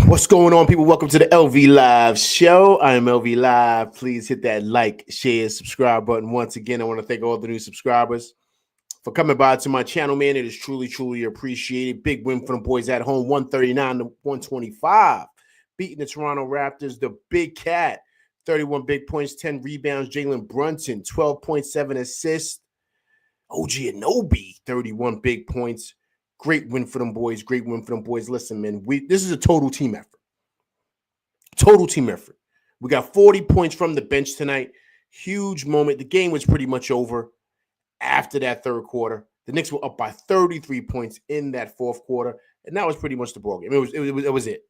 What's going on, people? Welcome to the LV Live show. I am LV Live. Please hit that like, share, subscribe button. Once again, I want to thank all the new subscribers for coming by to my channel, man. It is truly, truly appreciated. Big win for the boys at home, 139 to 125. Beating the Toronto Raptors, the Big Cat, 31 big points, 10 rebounds. Jalen Brunson, 12.7 assists. OG Anunoby, 31 big points. Great win for them boys. Great win for them boys. Listen, man, this is a total team effort. Total team effort. We got 40 points from the bench tonight. Huge moment. The game was pretty much over after that third quarter. The Knicks were up by 33 points in that fourth quarter, and that was pretty much the ballgame. It was it.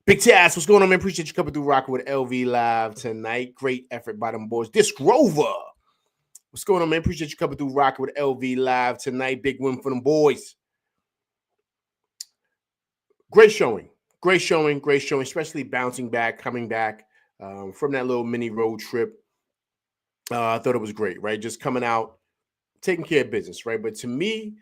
Big Taz, what's going on, man? Appreciate you coming through rocking with LV Live tonight. Great effort by them boys. Disc Rover, what's going on, man? Appreciate you coming through rocking with LV Live tonight. Big win for them boys. Great showing, especially bouncing back, coming back from that little mini road trip. I thought it was great, right? Just coming out, taking care of business, right? But to me,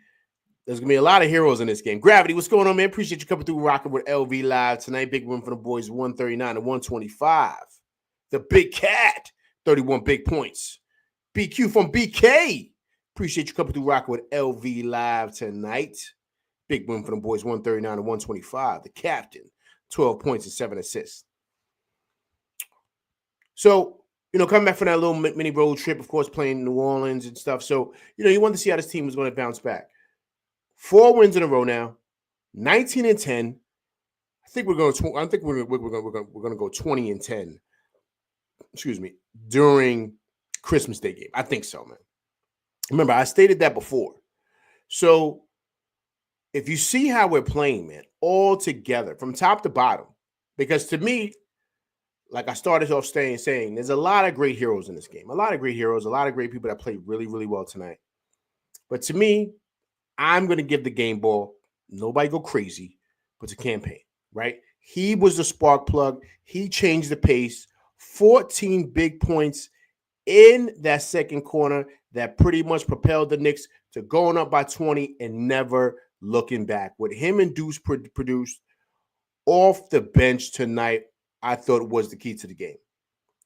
there's going to be a lot of heroes in this game. Gravity, what's going on, man? Appreciate you coming through rocking with LV Live tonight. Big win for the boys, 139 to 125. The Big Cat, 31 big points. BQ from BK. Appreciate you coming through rocking with LV Live tonight. Big win for them boys, 139 to 125. The captain, 12 points and 7 assists. So, coming back from that little mini road trip, of course, playing New Orleans and stuff. So, you wanted to see how this team was going to bounce back. 4 wins in a row now, 19 and 10. I think we're going to go 20 and 10. Excuse me, during Christmas Day game. I think so, man. Remember, I stated that before. So, if you see how we're playing, man, all together from top to bottom, because to me, like I started off saying, there's a lot of great heroes in this game. A lot of great heroes, a lot of great people that played really, really well tonight. But to me, I'm going to give the game ball. Nobody go crazy, but it's a campaign, right? He was the spark plug. He changed the pace. 14 big points in that second corner that pretty much propelled the Knicks to going up by 20 and never looking back. What him and Deuce produced off the bench tonight, I thought was the key to the game.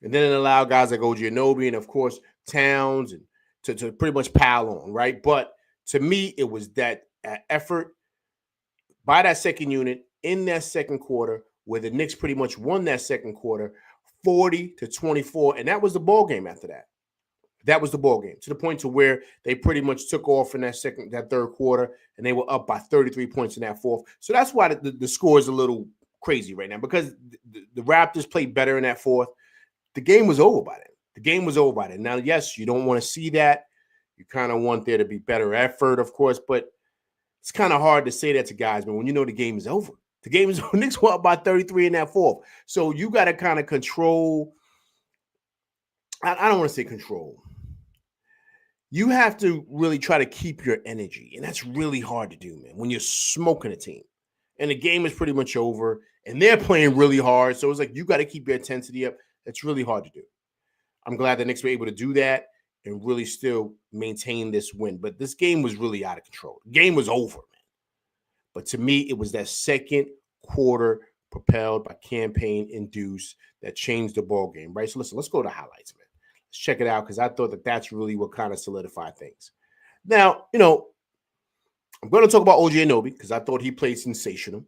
And then it allowed guys like OG Anunoby and, of course, Towns and to pretty much pile on, right? But to me, it was that effort by that second unit in that second quarter where the Knicks pretty much won that second quarter 40 to 24, and that was the ball game after that. That was the ball game, to the point to where they pretty much took off in that third quarter, and they were up by 33 points in that fourth. So that's why the score is a little crazy right now, because the Raptors played better in that fourth. The game was over by then. Now, yes, you don't want to see that. You kind of want there to be better effort, of course, but it's kind of hard to say that to guys, man, when you know the game is over. The game is over. Knicks were up by 33 in that fourth. So you got to kind of control. I don't want to say control. You have to really try to keep your energy, and that's really hard to do, man, when you're smoking a team. And the game is pretty much over, and they're playing really hard, so it's like you got to keep your intensity up. That's really hard to do. I'm glad the Knicks were able to do that and really still maintain this win. But this game was really out of control. The game was over, man. But to me, it was that second quarter propelled by campaign and Deuce that changed the ball game, right? So listen, let's go to highlights, man. Let's check it out, because I thought that's really what kind of solidified things. Now, I'm going to talk about OG Anunoby because I thought he played sensational.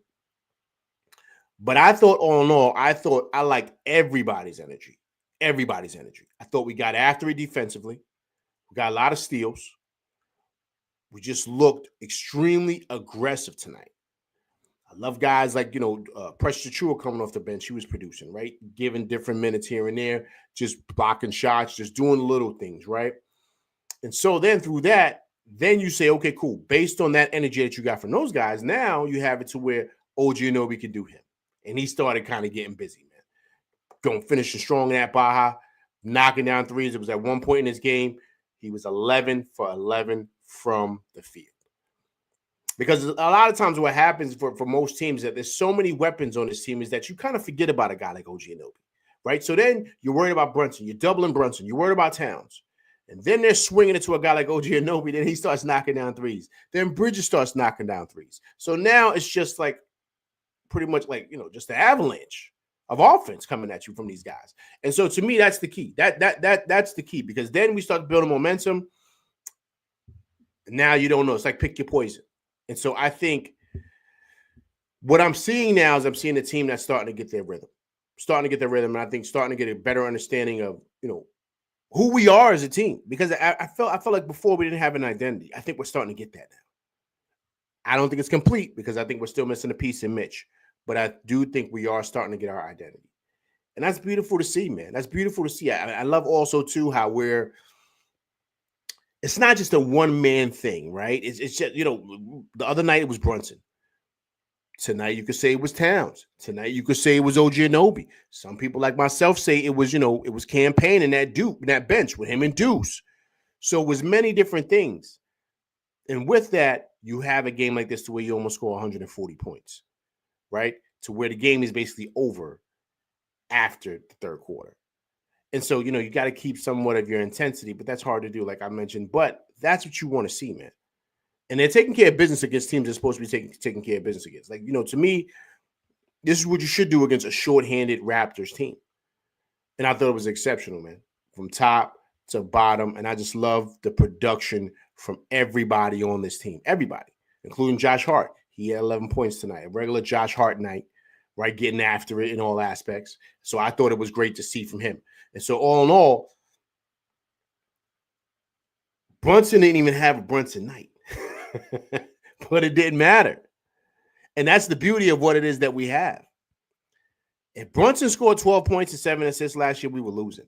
But I thought, all in all, I liked everybody's energy. Everybody's energy. I thought we got after it defensively. We got a lot of steals. We just looked extremely aggressive tonight. I love guys like, Precious Achiuwa coming off the bench. He was producing, right? Giving different minutes here and there, just blocking shots, just doing little things, right? And so then through that, then you say, okay, cool. Based on that energy that you got from those guys, now you have it to where OG Anunoby can do him. And he started kind of getting busy, man. Going finishing strong in that Baja, knocking down threes. It was at one point in this game, he was 11 for 11 from the field. Because a lot of times what happens for most teams is that there's so many weapons on this team is that you kind of forget about a guy like OG Anunoby, right? So then you're worried about Brunson. You're doubling Brunson. You're worried about Towns. And then they're swinging it to a guy like OG Anunoby. Then he starts knocking down threes. Then Bridges starts knocking down threes. So now it's just like pretty much like, just the avalanche of offense coming at you from these guys. And so to me, that's the key. That's the key, because then we start building momentum. Now you don't know. It's like pick your poison. And so I think what I'm seeing now is I'm seeing a team that's starting to get their rhythm. And I think starting to get a better understanding of, who we are as a team. Because I felt like before we didn't have an identity. I think we're starting to get that now. I don't think it's complete, because I think we're still missing a piece in Mitch. But I do think we are starting to get our identity. And that's beautiful to see, man. That's beautiful to see. I love also, too, how it's not just a one-man thing, right? It's just, the other night it was Brunson. Tonight you could say it was Towns. Tonight you could say it was OG Anunoby. Some people like myself say it was, it was Campaign and that bench with him and Deuce. So it was many different things. And with that, you have a game like this to where you almost score 140 points, right? To where the game is basically over after the third quarter. And so, you got to keep somewhat of your intensity, but that's hard to do, like I mentioned. But that's what you want to see, man. And they're taking care of business against teams they're supposed to be taking care of business against. Like, to me, this is what you should do against a shorthanded Raptors team. And I thought it was exceptional, man, from top to bottom. And I just love the production from everybody on this team. Everybody, including Josh Hart. He had 11 points tonight. A regular Josh Hart night, right? Getting after it in all aspects. So I thought it was great to see from him. And so all in all, Brunson didn't even have a Brunson night. But it didn't matter. And that's the beauty of what it is that we have. If Brunson scored 12 points and 7 assists last year, we were losing.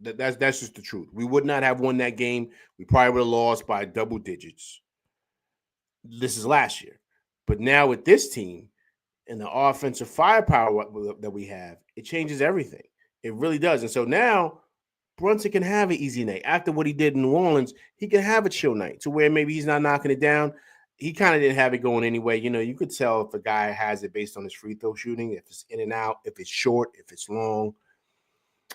That's just the truth. We would not have won that game. We probably would have lost by double digits. This is last year. But now with this team and the offensive firepower that we have, it changes everything. It really does. And so now Brunson can have an easy night. After what he did in New Orleans, he can have a chill night to where maybe he's not knocking it down. He kind of didn't have it going anyway. You could tell if a guy has it based on his free throw shooting, if it's in and out, if it's short, if it's long.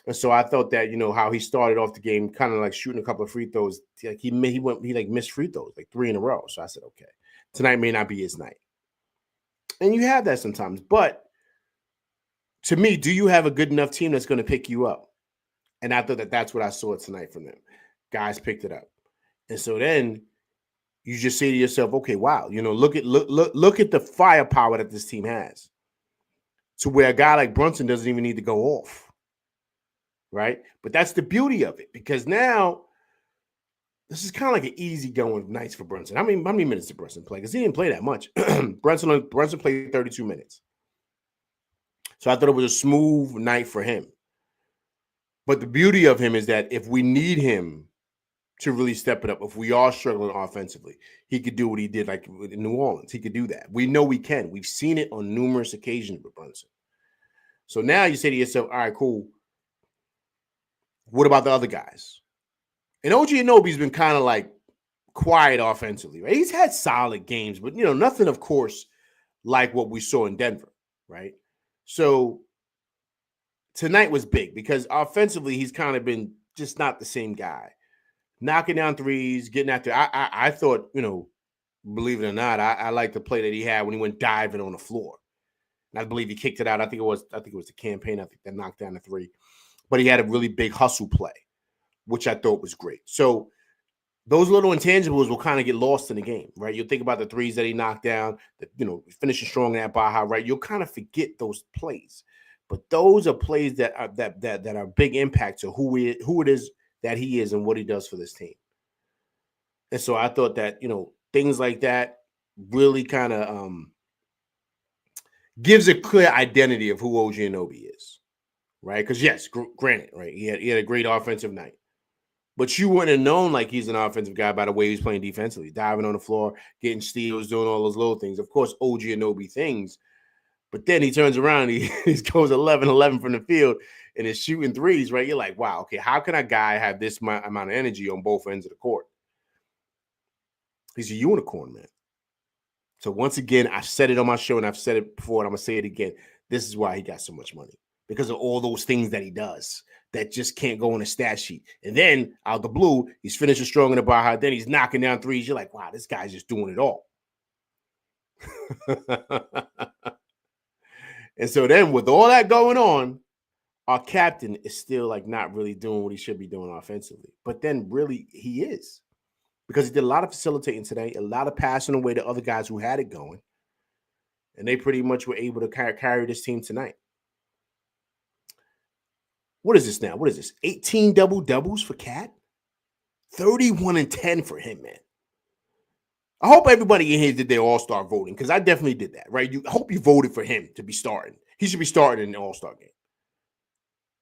And so I thought that, how he started off the game, kind of like shooting a couple of free throws. Like he missed free throws, like 3 in a row. So I said, okay, tonight may not be his night. And you have that sometimes. But to me, do you have a good enough team that's going to pick you up? And I thought that's what I saw tonight from them. Guys picked it up. And so then you just say to yourself, okay, wow, look at the firepower that this team has. To where a guy like Brunson doesn't even need to go off. Right? But that's the beauty of it, because now this is kind of like an easy going nights for Brunson. How many minutes did Brunson play? Because he didn't play that much. Brunson played 32 minutes. So I thought it was a smooth night for him. But the beauty of him is that if we need him to really step it up, if we are struggling offensively, he could do what he did like in New Orleans. He could do that. We know we can. We've seen it on numerous occasions with Brunson. So now you say to yourself, all right, cool. What about the other guys? And OG Anunoby's been kind of like quiet offensively, right? He's had solid games, but, nothing, of course, like what we saw in Denver, right? So tonight was big because offensively, he's kind of been just not the same guy. Knocking down threes, getting after. I thought, believe it or not, I like the play that he had when he went diving on the floor. And I believe he kicked it out. I think it was the Campaign. I think that knocked down the three. But he had a really big hustle play, which I thought was great. So those little intangibles will kind of get lost in the game, right? You'll think about the threes that he knocked down, finishing strong in that Baja, right? You'll kind of forget those plays. But those are plays that are big impact to who it is that he is and what he does for this team. And so I thought that, things like that really kind of gives a clear identity of who OG Anunoby is, right? Because, yes, granted, right, he had a great offensive night. But you wouldn't have known like he's an offensive guy by the way he's playing defensively, diving on the floor, getting steals, doing all those little things. Of course, OG Anunoby things. But then he turns around and he goes 11-11 from the field and is shooting threes, right? You're like, wow, okay, how can a guy have this amount of energy on both ends of the court? He's a unicorn, man. So once again, I've said it on my show and I've said it before and I'm going to say it again. This is why he got so much money, because of all those things that he does that just can't go on a stat sheet. And then out the blue, he's finishing strong in the Baja. Then he's knocking down threes. You're like, wow, this guy's just doing it all. And so then with all that going on, our captain is still like not really doing what he should be doing offensively. But then really he is. Because he did a lot of facilitating today, a lot of passing away to other guys who had it going. And they pretty much were able to carry this team tonight. What is this now? What is this? 18 double-doubles for Cat? 31 and 10 for him, man. I hope everybody in here did their all-star voting, because I definitely did that, right? I hope you voted for him to be starting. He should be starting in the all-star game.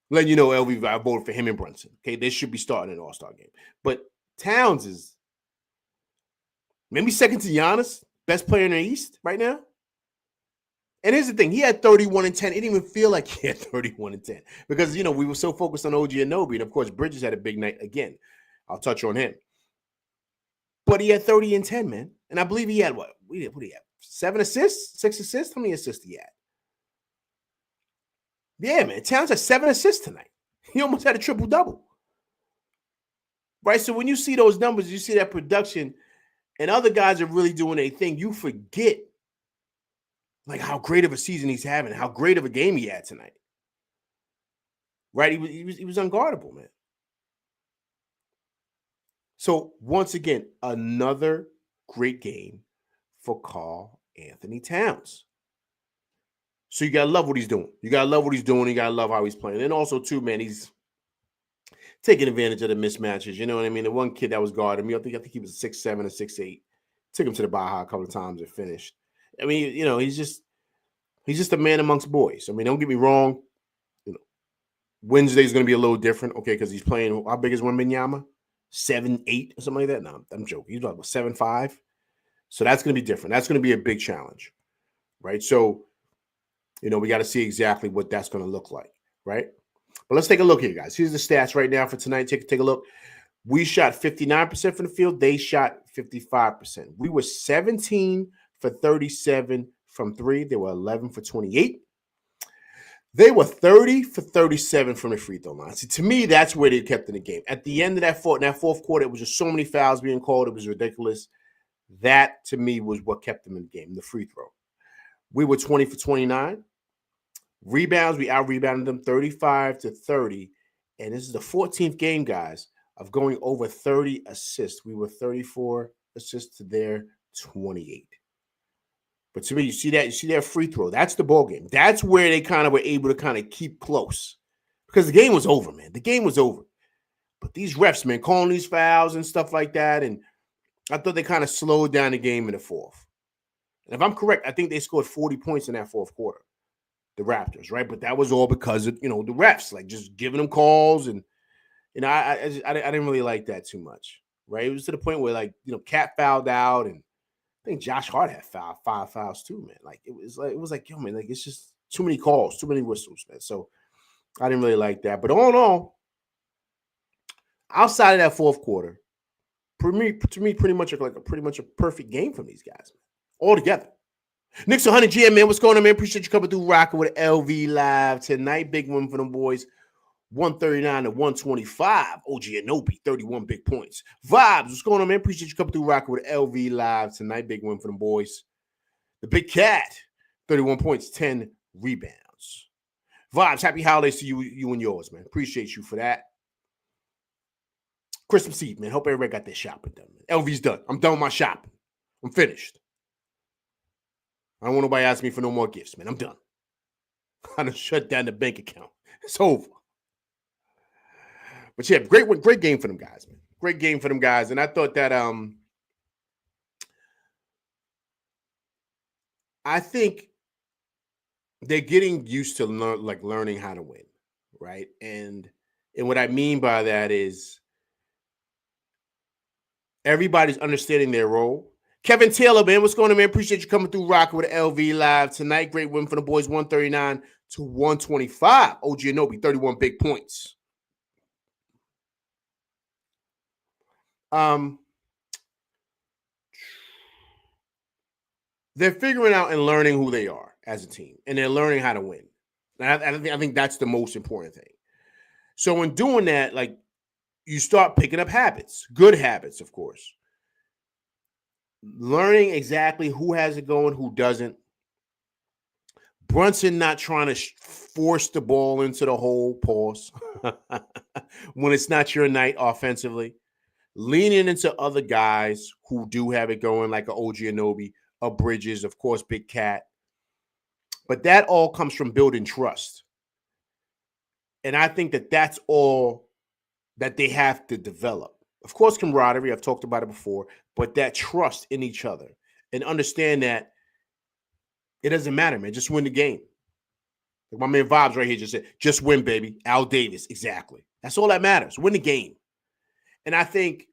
Letting you know, LV, I voted for him and Brunson. Okay, they should be starting in the all-star game. But Towns is maybe second to Giannis, best player in the East right now. And here's the thing. He had 31 and 10. It didn't even feel like he had 31 and 10 because, we were so focused on OG Anunoby. And, of course, Bridges had a big night again. I'll touch on him. But he had 30 and 10, man. And I believe he had what did he have? 7 assists? 6 assists? How many assists he had? Yeah, man. Towns had 7 assists tonight. He almost had a triple-double. Right? So when you see those numbers, you see that production, and other guys are really doing their thing, you forget like how great of a season he's having, how great of a game he had tonight. Right? He was unguardable, man. So once again, another great game for Karl Anthony Towns. So you gotta love what he's doing. You gotta love what he's doing. You gotta love how he's playing. And also, too, man, he's taking advantage of the mismatches. You know what I mean? The one kid that was guarding me, I think he was 6'7" or 6'8". Took him to the Baja a couple of times and finished. I mean, he's just a man amongst boys. I mean, don't get me wrong. Wednesday's going to be a little different, okay, because he's playing. How big is Wembanyama? 7'8" or something like that. No, I'm joking. He's like 7'5". So that's going to be different. That's going to be a big challenge, right? So, we got to see exactly what that's going to look like, right? But let's take a look here, guys. Here's the stats right now for tonight. Take a look. We shot 59% from the field. They shot 55%. We were 17 for 37 from 3. They were 11 for 28. They were 30 for 37 from the free throw line. See, to me, that's where they kept in the game. At the end of that fourth quarter, it was just so many fouls being called. It was ridiculous. That, to me, was what kept them in the game, the free throw. We were 20 for 29. Rebounds, we out-rebounded them 35 to 30. And this is the 14th game, guys, of going over 30 assists. We were 34 assists to their 28. But to me, you see that free throw. That's the ball game. That's where they kind of were able to kind of keep close. Because the game was over, man. The game was over. But these refs, man, calling these fouls and stuff like that, and I thought they kind of slowed down the game in the fourth. And if I'm correct, I think they scored 40 points in that fourth quarter, the Raptors, right? But that was all because of, the refs, like just giving them calls. And, I didn't really like that too much, right? It was to the point where, like, Cat fouled out, and I think Josh Hart had 5 fouls too, man. Like, it was like, yo, man, like, it's just too many calls, too many whistles, man. So I didn't really like that. But all in all, outside of that fourth quarter, to me, pretty much a perfect game from these guys, man, all together. Knicks 100 GM, man. What's going on, man? Appreciate you coming through rocking with LV Live tonight. Big win for them boys. 139 to 125. OG Anunoby, 31 big points. Vibes, what's going on, man? Appreciate you coming through rocking with LV Live tonight. Big win for them boys. The Big Cat, 31 points, 10 rebounds. Vibes, happy holidays to you and yours, man. Appreciate you for that. Christmas Eve, man. Hope everybody got their shopping done, man. LV's done. I'm done with my shopping. I'm finished. I don't want nobody asking me for no more gifts, man. I'm done. I done shut down the bank account. It's over. But yeah, great game for them guys, man. Great game for them guys. And I thought that I think they're getting used to learning how to win, right? And what I mean by that is everybody's understanding their role. Kevin Taylor, man, what's going on, man? Appreciate you coming through rocking with LV Live tonight. Great win for the boys, 139 to 125. OG Anunoby, 31 big points. They're figuring out and learning who they are as a team, and they're learning how to win. And I think that's the most important thing. So in doing that, like, you start picking up habits, good habits, of course. learning exactly who has it going, who doesn't. Brunson not trying to force the ball into the hole, pause, when it's not your night offensively. Leaning into other guys who do have it going, like a OG Anunoby, a Bridges, of course, Big Cat. But that all comes from building trust. And I think that that's all that they have to develop. Of course, camaraderie, I've talked about it before, but that trust in each other and understand that it doesn't matter, man. Just win the game. Like my man Vibes right here just said, just win, baby. Al Davis, exactly. That's all that matters. Win the game. And I think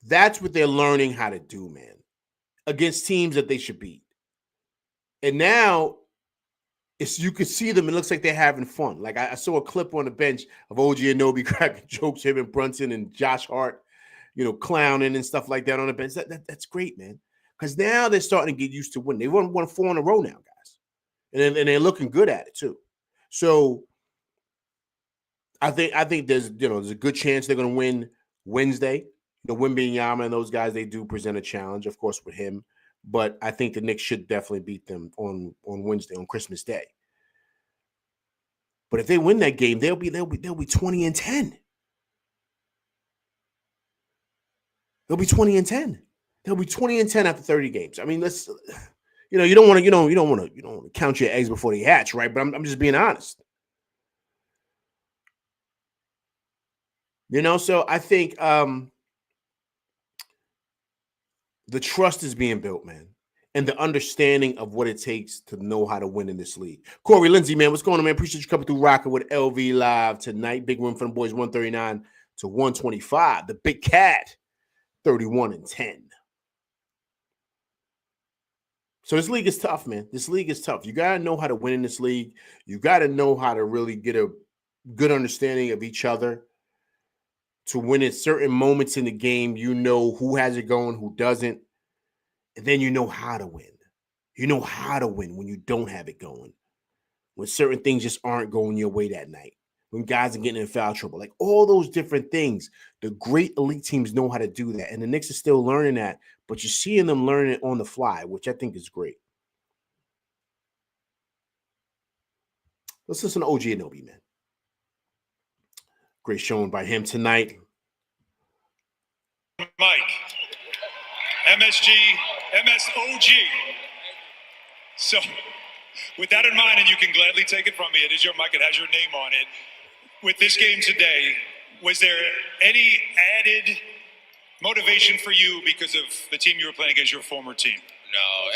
that's what they're learning how to do, man, against teams that they should beat. And now you can see them. It looks like they're having fun. Like I saw a clip on the bench of OG Anunoby cracking jokes, him and Brunson and Josh Hart, clowning and stuff like that on the bench. That's great, man. Because now they're starting to get used to winning. They won 4 in a row now, guys, and they're looking good at it too. So I think there's a good chance they're going to win Wednesday. Wembanyama and those guys, they do present a challenge, of course, with him. But I think the Knicks should definitely beat them on Wednesday, on Christmas Day. But if they win that game, they'll be 20-10. They'll be 20-10. They'll be 20-10 after 30 games. I mean, let's you don't want to count your eggs before they hatch, right? But I'm just being honest. So I think the trust is being built, man, and the understanding of what it takes to know how to win in this league. Corey Lindsay, man, what's going on, man? Appreciate you coming through rocking with LV Live tonight. Big win for the boys, 139-125. The Big Cat, 31-10. So this league is tough, man. This league is tough. You got to know how to win in this league. You got to know how to really get a good understanding of each other. To win at certain moments in the game, you know who has it going, who doesn't. And then you know how to win. You know how to win when you don't have it going. When certain things just aren't going your way that night. When guys are getting in foul trouble. Like all those different things. The great elite teams know how to do that. And the Knicks are still learning that. But you're seeing them learn it on the fly, which I think is great. Let's listen to OG Anunoby, man. Great showing by him tonight. Mike, MSG, MSOG. So, with that in mind, and you can gladly take it from me, it is your mic, it has your name on it. With this game today, was there any added motivation for you because of the team you were playing against, your former team? No,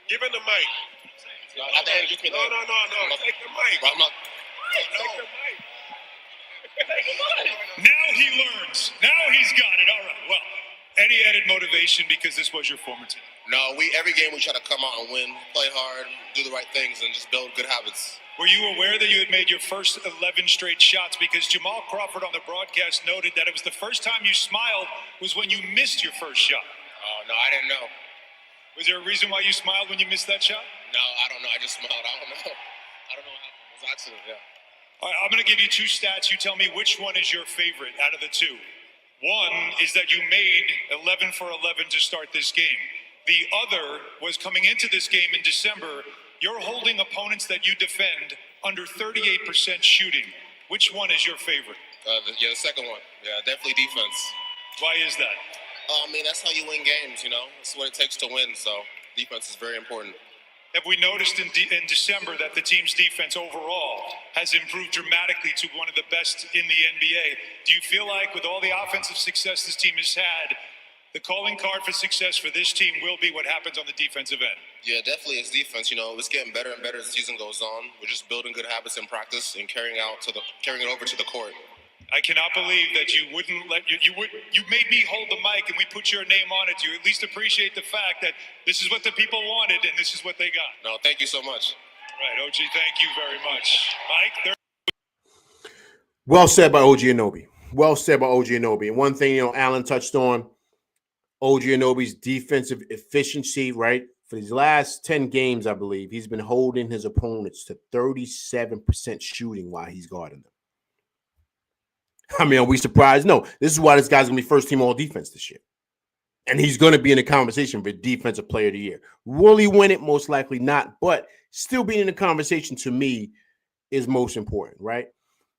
give him the mic. No. Take the mic. Take the mic. Now he learns. Now he's got it. All right. Well, any added motivation because this was your former team? No, every game we try to come out and win, play hard, do the right things, and just build good habits. Were you aware that you had made your first 11 straight shots? Because Jamal Crawford on the broadcast noted that it was the first time you smiled was when you missed your first shot. Oh, no, I didn't know. Was there a reason why you smiled when you missed that shot? No, I don't know. I just smiled. I don't know what happened. It was an accident, yeah. All right, I'm going to give you 2 stats. You tell me which one is your favorite out of the 2. One is that you made 11 for 11 to start this game. The other was coming into this game in December, you're holding opponents that you defend under 38% shooting. Which one is your favorite? The second one. Yeah, definitely defense. Why is that? I mean, that's how you win games, That's what it takes to win, so defense is very important. Have we noticed in December that the team's defense overall has improved dramatically to one of the best in the NBA? Do you feel like with all the offensive success this team has had, the calling card for success for this team will be what happens on the defensive end? Yeah, definitely it's defense. It's getting better and better as the season goes on. We're just building good habits in practice and carrying it over to the court. I cannot believe that you wouldn't let you made me hold the mic and we put your name on it. You at least appreciate the fact that this is what the people wanted and this is what they got. No, thank you so much. All right, OG, thank you very much. Mike, well said by OG Anunoby. Well said by OG Anunoby. And one thing, Alan touched on, OG Anunoby's defensive efficiency, right? For these last 10 games, I believe, he's been holding his opponents to 37% shooting while he's guarding them. I mean, are we surprised? No. This is why this guy's going to be first team all defense this year. And he's going to be in the conversation for Defensive Player of the Year. Will he win it? Most likely not. But still being in the conversation to me is most important, right?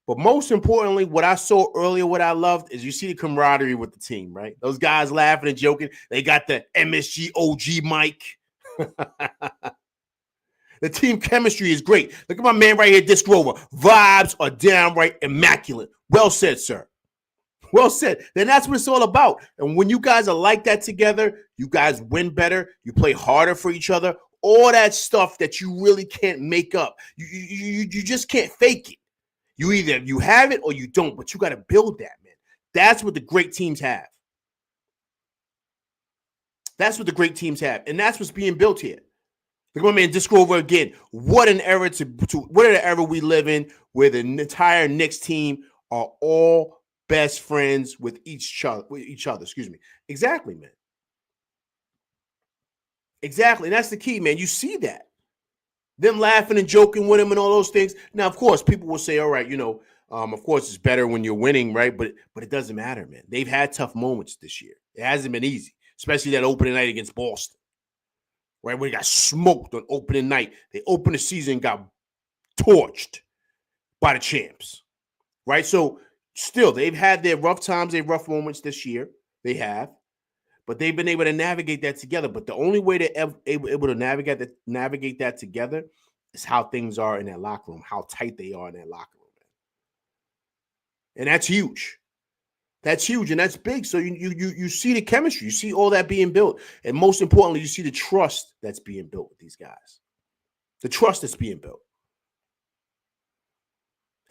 But most importantly, what I saw earlier, what I loved is you see the camaraderie with the team, right? Those guys laughing and joking. They got the MSG OG mic. The team chemistry is great. Look at my man right here, Disc Rover. Vibes are downright immaculate. Well said, sir. Well said. Then that's what it's all about. And when you guys are like that together, you guys win better. You play harder for each other. All that stuff that you really can't make up. You just can't fake it. You either you have it or you don't, but you got to build that, man. That's what the great teams have. That's what the great teams have. And that's what's being built here. Look at my man, just go over again. What an era what an era we live in where the entire Knicks team are all best friends with each other. Excuse me. Exactly, man. Exactly. And that's the key, man. You see that. Them laughing and joking with him and all those things. Now, of course, people will say, all right, of course, it's better when you're winning, right? But it doesn't matter, man. They've had tough moments this year. It hasn't been easy, especially that opening night against Boston. Right, where they got smoked on opening night. They opened the season, got torched by the champs. Right, so still, they've had their rough times, their rough moments this year. They have, but they've been able to navigate that together. But the only way they're able to navigate that together is how things are in that locker room, how tight they are in that locker room, and that's huge. That's huge and that's big. So you see the chemistry, you see all that being built, and most importantly, you see the trust that's being built with these guys. The trust that's being built,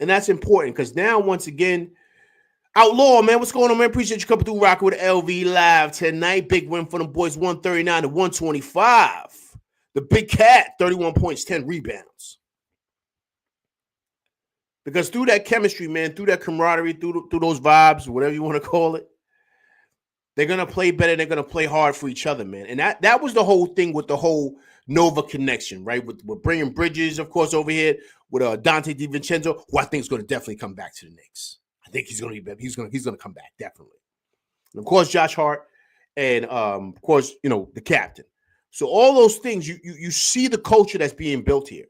and that's important because now, once again, Outlaw, man, what's going on, man? Appreciate you coming through, rocking with LV Live tonight. Big win for them boys, 139 to 125. The Big Cat, 31 points, 10 rebounds. Because through that chemistry, man, through that camaraderie, through those vibes, whatever you want to call it, they're going to play better. They're going to play hard for each other, man. And that was the whole thing with the whole Nova connection, right? With bringing Bridges, of course, over here with Dante DiVincenzo, who I think is going to definitely come back to the Knicks. I think he's going to be better. He's going to come back, definitely. And, of course, Josh Hart and, of course, the captain. So all those things, you see the culture that's being built here.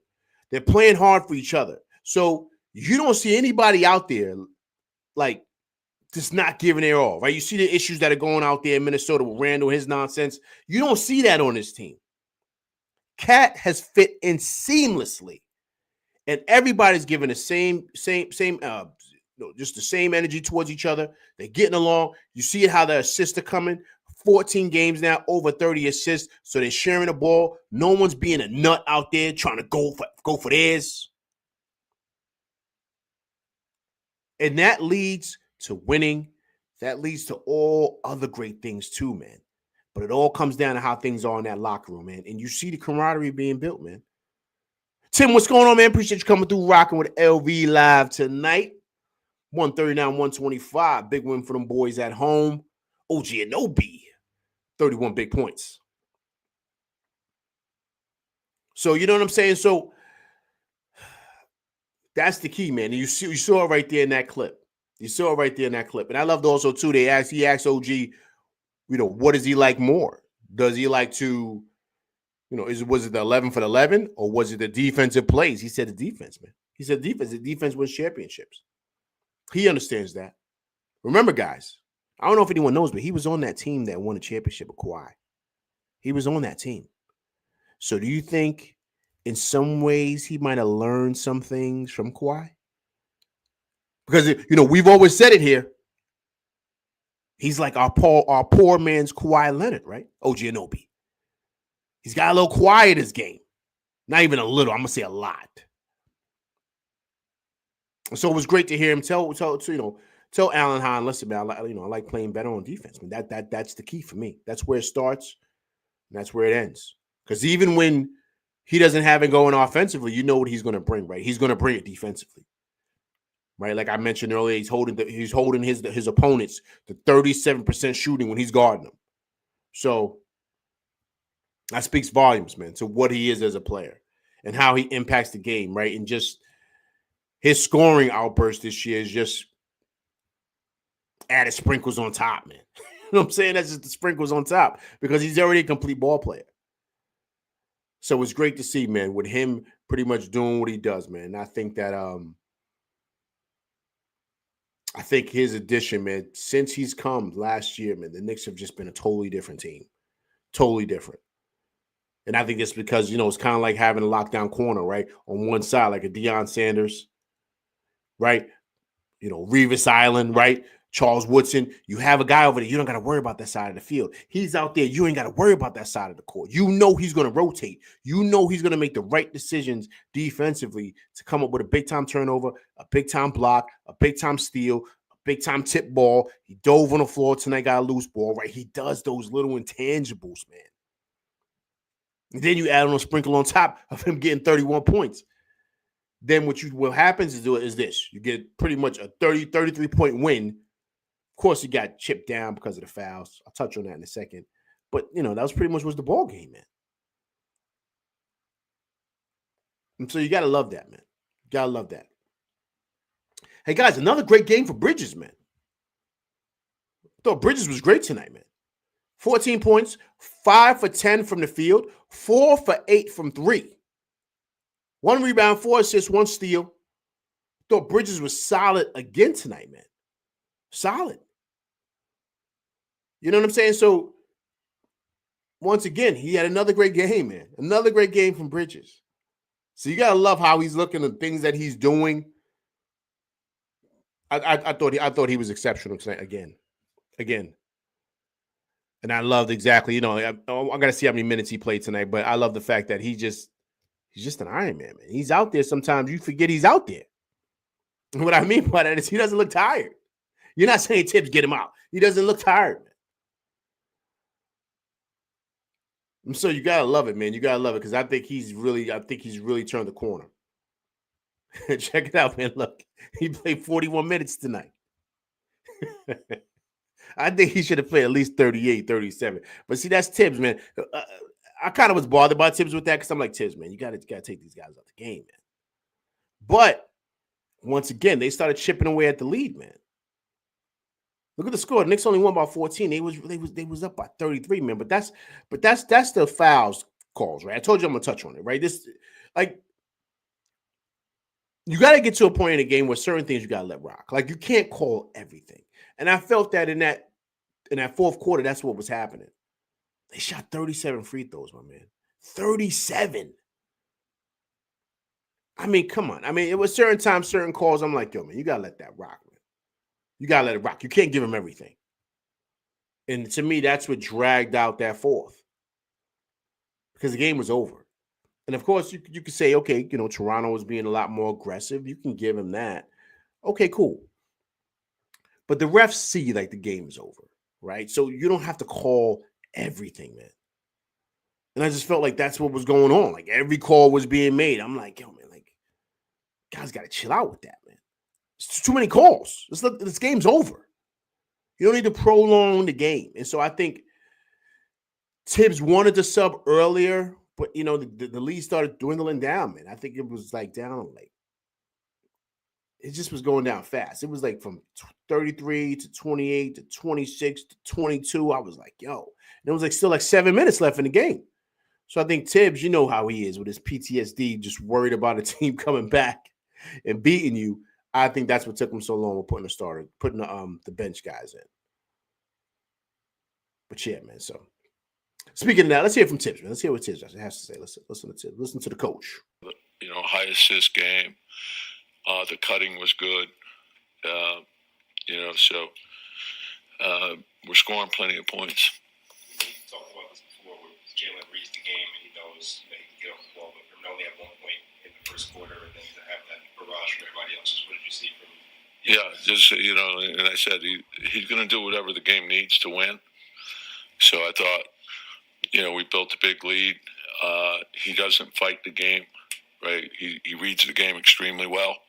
They're playing hard for each other. So you don't see anybody out there like just not giving their all, right? You see the issues that are going out there in Minnesota with Randall, his nonsense. You don't see that on this team. Cat has fit in seamlessly, and everybody's giving the same, just the same energy towards each other. They're getting along. You see how the assists are coming. 14 games now, over 30 assists. So they're sharing the ball. No one's being a nut out there trying to go for theirs. And that leads to winning. That leads to all other great things too, man. But it all comes down to how things are in that locker room, man. And you see the camaraderie being built, man. Tim, what's going on, man? Appreciate you coming through, rocking with LV Live tonight. 139, 125. Big win for them boys at home. OG Anunoby, 31 big points. So, you know what I'm saying? So, that's the key, man. And you saw it right there in that clip. You saw it right there in that clip. And I loved also, too, he asked OG, what does he like more? Does he like to, was it the 11 for the 11 or was it the defensive plays? He said the defense, man. He said defense. The defense wins championships. He understands that. Remember, guys, I don't know if anyone knows, but he was on that team that won a championship with Kawhi. He was on that team. So do you think in some ways he might have learned some things from Kawhi? Because, we've always said it here. He's like our poor man's Kawhi Leonard, right? OG Anunoby. He's got a little Kawhi in his game. Not even a little. I'm going to say a lot. So it was great to hear him tell Alan Hahn, listen, man, I like playing better on defense. I mean, that's the key for me. That's where it starts, and that's where it ends. Because even when he doesn't have it going offensively, you know what he's going to bring, right? He's going to bring it defensively, right? Like I mentioned earlier, he's holding his opponents to 37% shooting when he's guarding them. So that speaks volumes, man, to what he is as a player and how he impacts the game, right? And just his scoring outburst this year is just added sprinkles on top, man. know what I'm saying? That's just the sprinkles on top because he's already a complete ball player. So it's great to see, man, with him pretty much doing what he does, man. And I think that I think his addition, man, since he's come last year, man, the Knicks have just been a totally different team. Totally different. And I think it's because, it's kind of like having a lockdown corner, right? On one side, like a Deion Sanders, right? Revis Island, right? Charles Woodson. You have a guy over there. You don't got to worry about that side of the field. He's out there. You ain't got to worry about that side of the court. You know he's going to rotate. You know he's going to make the right decisions defensively to come up with a big-time turnover, a big-time block, a big-time steal, a big-time tip ball. He dove on the floor tonight, got a loose ball, right? He does those little intangibles, man. And then you add on a sprinkle on top of him getting 31 points. Then what happens is this. You get pretty much a 33-point win. Of course, he got chipped down because of the fouls. I'll touch on that in a second. But, that was pretty much was the ball game, man. And so you got to love that, man. You got to love that. Hey, guys, another great game for Bridges, man. I thought Bridges was great tonight, man. 14 points, 5 for 10 from the field, 4 for 8 from 3. 1 rebound, 4 assists, 1 steal. Thought Bridges was solid again tonight, man. Solid. You know what I'm saying? So, once again, he had another great game, man. Another great game from Bridges. So, you got to love how he's looking at things that he's doing. I thought he was exceptional tonight again. And I loved exactly, I got to see how many minutes he played tonight, but I love the fact that he's just an Iron Man, man. He's out there sometimes. You forget he's out there. And what I mean by that is he doesn't look tired. You're not saying Tibbs get him out. He doesn't look tired, man. And so you gotta love it, man. You gotta love it because I think he's really turned the corner. Check it out, man. Look, he played 41 minutes tonight. I think he should have played at least 38, 37. But see, that's Tibbs, man. I kind of was bothered by Tibbs with that because I'm like, Tibbs, man, you gotta take these guys out the game, man. But once again, they started chipping away at the lead, man. Look at the score. The Knicks only won by 14. They was up by 33, man. But that's the fouls calls, right? I told you I'm gonna touch on it, right? You got to get to a point in the game where certain things you got to let rock. Like you can't call everything. And I felt that in that fourth quarter, that's what was happening. They shot 37 free throws, my man. 37. I mean, come on. I mean, it was certain times, certain calls. I'm like, yo, man, you got to let that rock, man. You got to let it rock. You can't give them everything. And to me, that's what dragged out that fourth. Because the game was over. And of course, you could say, okay, Toronto was being a lot more aggressive. You can give him that. Okay, cool. But the refs see like the game is over, right? So you don't have to call everything, man. And I just felt like that's what was going on. Like every call was being made. I'm like, yo, man, like, guys got to chill out with that, man. It's too many calls. This game's over. You don't need to prolong the game. And so I think Tibbs wanted to sub earlier, but, the lead started dwindling down, man. I think it was like down, like, it just was going down fast. It was like from 33 to 28 to 26 to 22. I was like, yo. And it was like still like 7 minutes left in the game. So I think Tibbs, you know how he is with his PTSD, just worried about a team coming back and beating you. I think that's what took him so long with putting the bench guys in. But yeah, man. So speaking of that, let's hear from Tibbs, man. Let's hear what Tibbs has to say. Listen to Tibbs. Listen to the coach. High assist game. The cutting was good. So we're scoring plenty of points. Talked about this before where Jalen reads the game and he knows that he can get off the ball, but from only at 1 point in the first quarter and then to have that barrage from everybody else. What did you see from him? Yeah, just, and I said he's going to do whatever the game needs to win. So I thought, we built a big lead. He doesn't fight the game, right? He reads the game extremely well.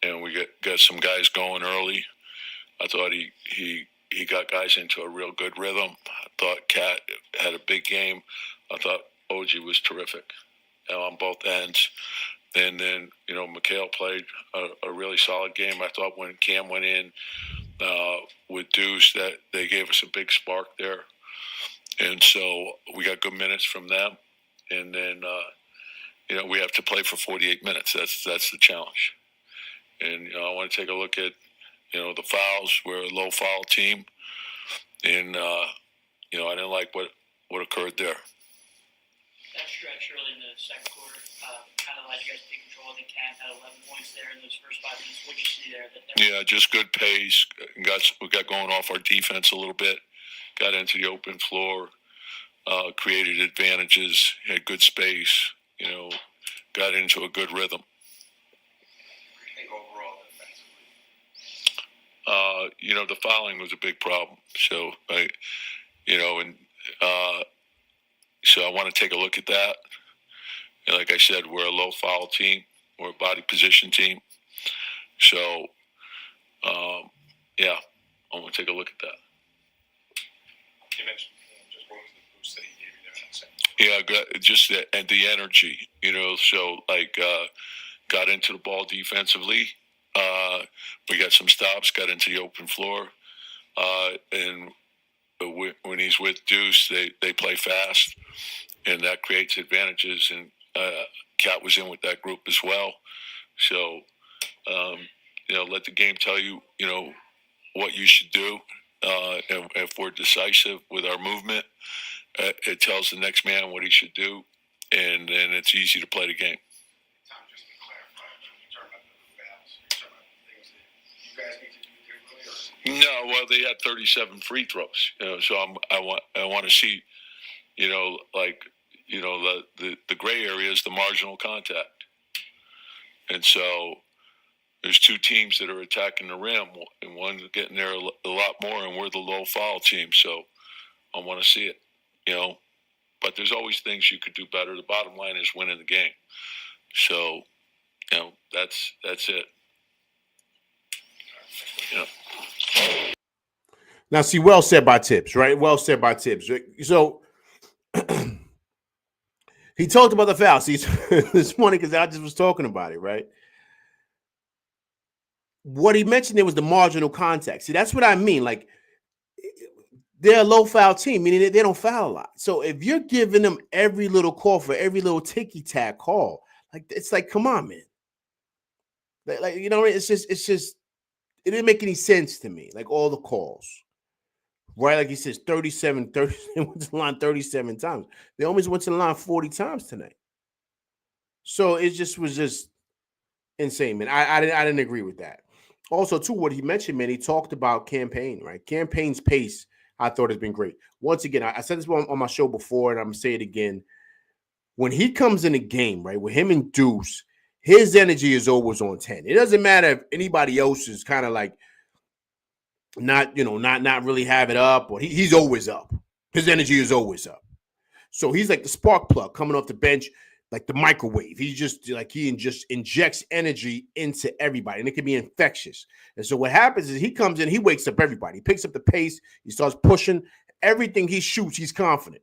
And we got some guys going early. I thought he got guys into a real good rhythm. I thought Cat had a big game. I thought OG was terrific on both ends. And then, Mikhail played a really solid game. I thought when Cam went in, with Deuce, that they gave us a big spark there. And so we got good minutes from them. And then, we have to play for 48 minutes. That's the challenge. And, I want to take a look at, the fouls. We're a low foul team. And, I didn't like what occurred there. That stretch early in the second quarter kind of allowed you guys to take control. I think Cam had 11 points there in those first 5 minutes. What did you see there? Yeah, just good pace. We got going off our defense a little bit. Got into the open floor. Created advantages. Had good space. Got into a good rhythm. I think overall defensively. The fouling was a big problem. So so I want to take a look at that. And like I said, we're a low foul team. We're a body position team. So, I want to take a look at that. You mentioned just what was the boost that he gave you there in the second? Yeah, just the energy, so got into the ball defensively. We got some stops, got into the open floor. And when he's with Deuce, they play fast, and that creates advantages. And Cat was in with that group as well. So, let the game tell you, what you should do. And if we're decisive with our movement, it tells the next man what he should do, and then it's easy to play the game. Tom, just to clarify, when you talk about the fouls, you're talking about the things that you guys need to do differently, or is it No, well, they had 37 free throws, so I want to see, the gray area is the marginal contact, and so there's two teams that are attacking the rim, and one's getting there a lot more, and we're the low foul team, so I want to see it, But there's always things you could do better. The bottom line is winning the game. So, that's it. Now, see, well said by Tibbs, right? Well said by Tibbs. So he talked about the foul. See, it's funny because I just was talking about it, right? What he mentioned there was the marginal contact. See, that's what I mean. Like, they're a low foul team, meaning they don't foul a lot. So if you're giving them every little call for every little ticky-tack call, it's like, come on, man. It's just, it didn't make any sense to me. Like all the calls, right? Like he says, 37, they went to the line 37 times. They almost went to the line 40 times tonight. So it was just insane, man. I didn't agree with that. Also, too, what he mentioned, man, he talked about campaign, right? Campaign's pace, I thought, has been great. Once again, I said this on my show before, and I'm going to say it again. When he comes in a game, right, with him and Deuce, his energy is always on 10. It doesn't matter if anybody else is kind of like not really have it up, or he's always up. His energy is always up. So he's like the spark plug coming off the bench, like the microwave. He just injects energy into everybody, and it can be infectious. And so what happens is he comes in, he wakes up everybody. He picks up the pace, he starts pushing. Everything he shoots, he's confident.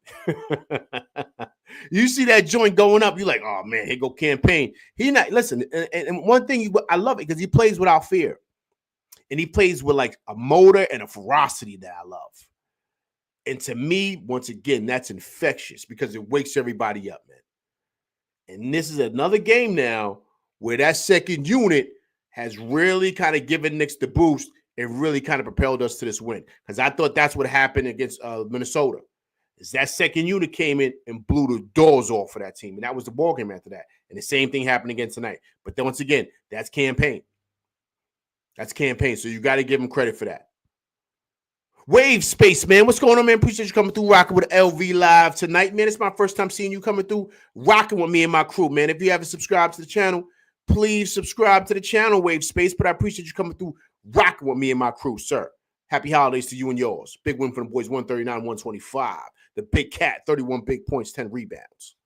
You see that joint going up, you're like, oh man, here go campaign. Listen, and one thing I love it because he plays without fear. And he plays with like a motor and a ferocity that I love. And to me, once again, that's infectious because it wakes everybody up, man. And this is another game now where that second unit has really kind of given Knicks the boost and really kind of propelled us to this win. Because I thought that's what happened against Minnesota. Is that second unit came in and blew the doors off for that team. And that was the ball game after that. And the same thing happened again tonight. But then once again, that's campaign. That's campaign. So you got to give him credit for that. Wave Space, man. What's going on, man? Appreciate you coming through, rocking with LV Live tonight, man. It's my first time seeing you coming through, rocking with me and my crew, man. If you haven't subscribed to the channel, please subscribe to the channel, Wave Space. But I appreciate you coming through, rocking with me and my crew, sir. Happy holidays to you and yours. Big win for the boys, 139-125. The Big Cat, 31 big points, 10 rebounds.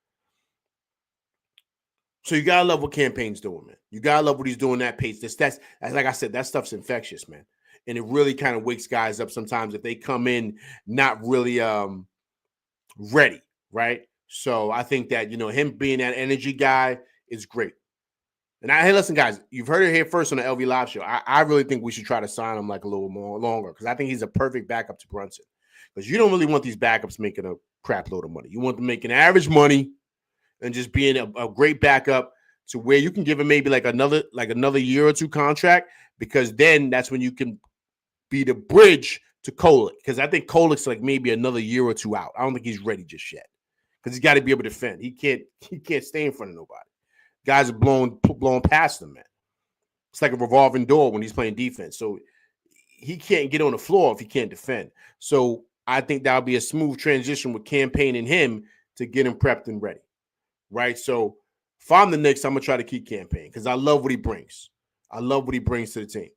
So you gotta love what campaign's doing, man. You gotta love what he's doing that pace. That's like I said, that stuff's infectious, man. And it really kind of wakes guys up sometimes if they come in not really ready, right? So I think that, him being that energy guy is great. And hey, listen, guys, you've heard it here first on the LV Live show. I really think we should try to sign him like a little more longer because I think he's a perfect backup to Brunson. Because you don't really want these backups making a crap load of money. You want them making average money and just being a great backup to where you can give him maybe like another year or two contract, because then that's when you can be the bridge to Kolek. Because I think Kolek's like maybe another year or two out. I don't think he's ready just yet. Because he's got to be able to defend. He can't stay in front of nobody. Guys are blowing past him, man. It's like a revolving door when he's playing defense. So he can't get on the floor if he can't defend. So I think that'll be a smooth transition with campaigning him to get him prepped and ready. Right? So if I'm the Knicks, I'm going to try to keep campaign because I love what he brings. I love what he brings to the team.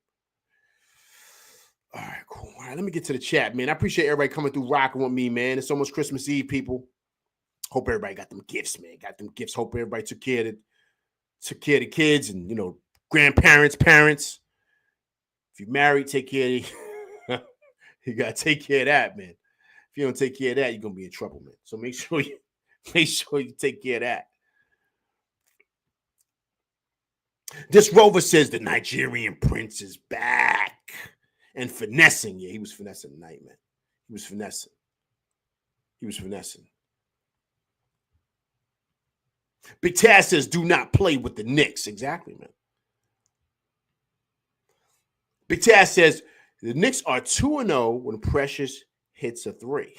All right, cool. All right, let me get to the chat, man. I appreciate everybody coming through rocking with me, man. It's almost Christmas Eve, people. Hope everybody got them gifts, man. Got them gifts. Hope everybody took care of the kids and, you know, grandparents, parents. If you're married, take care of you got to take care of that, man. If you don't take care of that, you're going to be in trouble, man. So make sure you take care of that. This Rover says the Nigerian prince is back and finessing. Yeah, he was finessing tonight, man. He was finessing. Big Taz says, do not play with the Knicks. Exactly, man. Big Taz says, the Knicks are 2-0 when Precious hits a three.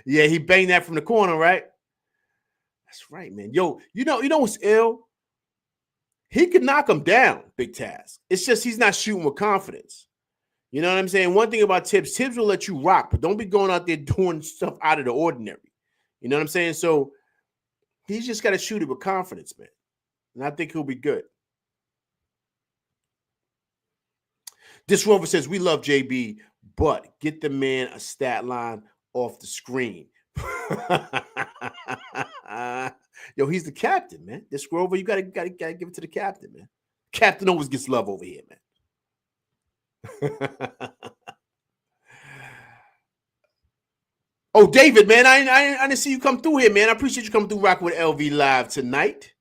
Yeah, he banged that from the corner, right? That's right, man. Yo, you know what's ill? He could knock him down, Big Taz. It's just he's not shooting with confidence. You know what I'm saying? One thing about Tibbs will let you rock, but don't be going out there doing stuff out of the ordinary. You know what I'm saying? So he's just got to shoot it with confidence, man. And I think he'll be good. This Rover says, we love JB, but get the man a stat line off the screen. Yo, he's the captain, man. This Rover, you gotta give it to the captain, man. Captain always gets love over here, man. Oh, David, man, I didn't see you come through here, man. I appreciate you coming through rocking with LV Live tonight.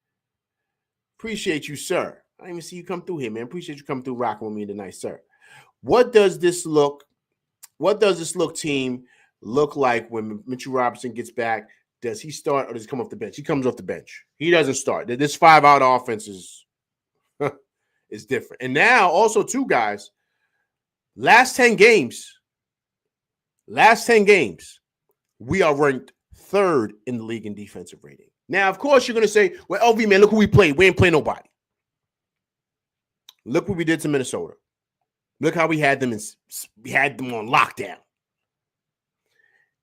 Appreciate you, sir. I didn't even see you come through here, man. Appreciate you coming through rocking with me tonight, sir. What does this look team look like when Mitchell Robinson gets back? Does he start or does he come off the bench? He comes off the bench. He doesn't start. This 5-out offense is different. And now also two guys, last 10 games, we are ranked 3rd in the league in defensive rating. Now, of course, you're going to say, well, LV, man, look who we played. We ain't play nobody. Look what we did to Minnesota. Look how we had them on lockdown.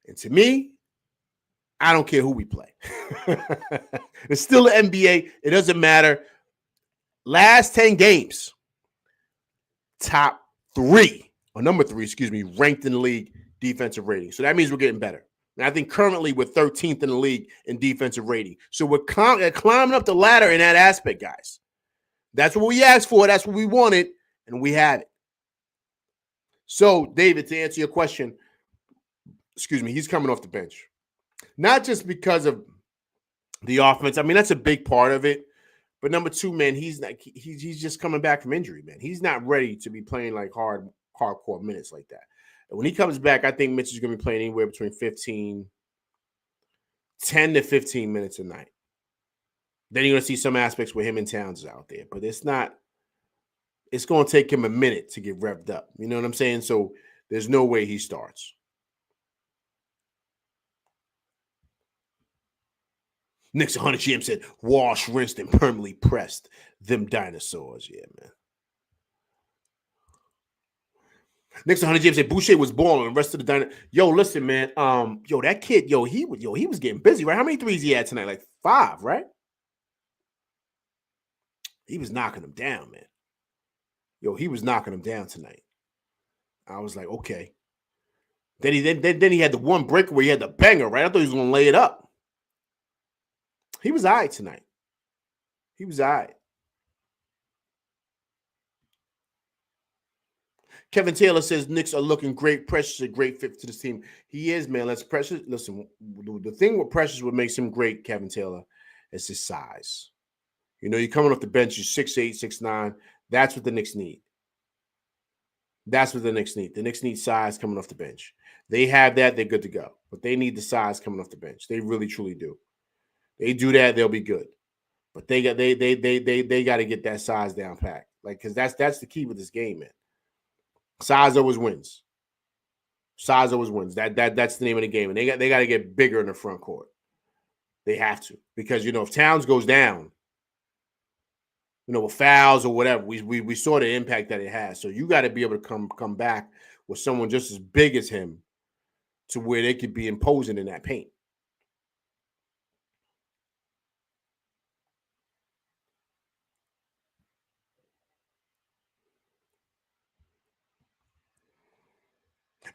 And to me, I don't care who we play. It's still the NBA. It doesn't matter. Last 10 games, top 3, or number 3, ranked in the league defensive rating. So that means we're getting better. And I think currently we're 13th in the league in defensive rating. So we're climbing up the ladder in that aspect, guys. That's what we asked for. That's what we wanted, and we have it. So, David, to answer your question, he's coming off the bench. Not just because of the offense. I mean, that's a big part of it. But number 2, man, he's just coming back from injury, man. He's not ready to be playing like hardcore minutes like that. And when he comes back, I think Mitch is going to be playing anywhere between 10 to 15 minutes a night. Then you're going to see some aspects where him and Towns is out there. But it's going to take him a minute to get revved up. You know what I'm saying? So there's no way he starts. Knicks 100 GM said, wash, rinsed, and permanently pressed them dinosaurs. Yeah, man. Knicks 100 GM said, Boucher was balling and the rest of the dinosaurs. Yo, listen, man. That kid, he was getting busy, right? How many threes he had tonight? Like 5, right? He was knocking them down, man. He was knocking them down tonight. I was like, okay. Then he had the one break where he had the banger, right? I thought he was going to lay it up. He was all right tonight. He was all right. Kevin Taylor says Knicks are looking great. Precious is a great fit to this team. He is, man. Precious. Listen, the thing with Precious what makes him great, Kevin Taylor, is his size. You know, you're coming off the bench, you're 6'8", 6'9". That's what the Knicks need. That's what the Knicks need. The Knicks need size coming off the bench. They have that, they're good to go. But they need the size coming off the bench. They really, truly do. They do that, they'll be good. But they got to get that size down packed. Like, because that's the key with this game, man. Size always wins. Size always wins. That's the name of the game. And they got to get bigger in the front court. They have to. Because, you know, if Towns goes down, you know, with fouls or whatever, we saw the impact that it has. So you got to be able to come back with someone just as big as him to where they could be imposing in that paint.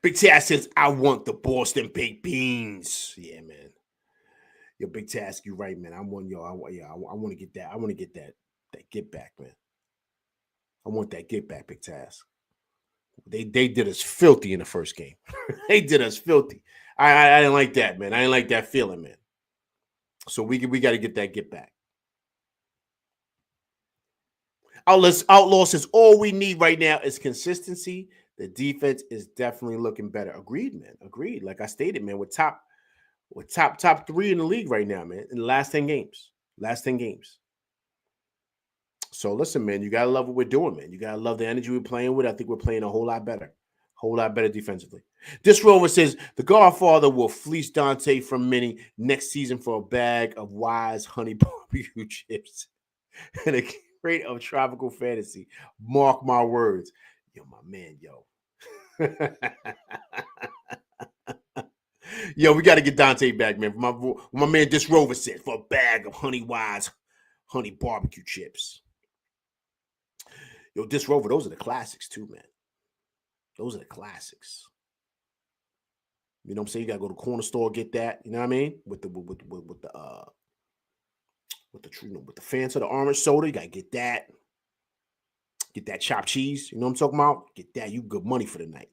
Big Taz says, I want the Boston baked beans. Yeah, man. Yo, Big Taz, you're right, man. I want to get that. I want to get that get back, man. I want that get back, Big Taz. They did us filthy in the first game. They did us filthy. I didn't like that, man. I didn't like that feeling, man. So we got to get that get back. Outlaw says all we need right now is consistency. The defense is definitely looking better. Agreed, man. Agreed. Like I stated, man, we're top 3 in the league right now, man. In the last 10 games. So listen, man, you gotta love what we're doing, man. You gotta love the energy we're playing with. I think we're playing a whole lot better defensively. This Rover says the Godfather will fleece Dante from Minnie next season for a bag of Wise honey barbecue chips and a crate of tropical fantasy. Mark my words. Yo, my man, yo. Yo, we got to get Dante back, man. My man, This Rover said, for a bag of Wise honey barbecue chips. Yo, This Rover, those are the classics too, man. Those are the classics. You know what I'm saying? You got to go to the corner store, get that. You know what I mean? With the fans of the orange soda, you got to get that. Get that chopped cheese. You know what I'm talking about? Get that. You good money for the night.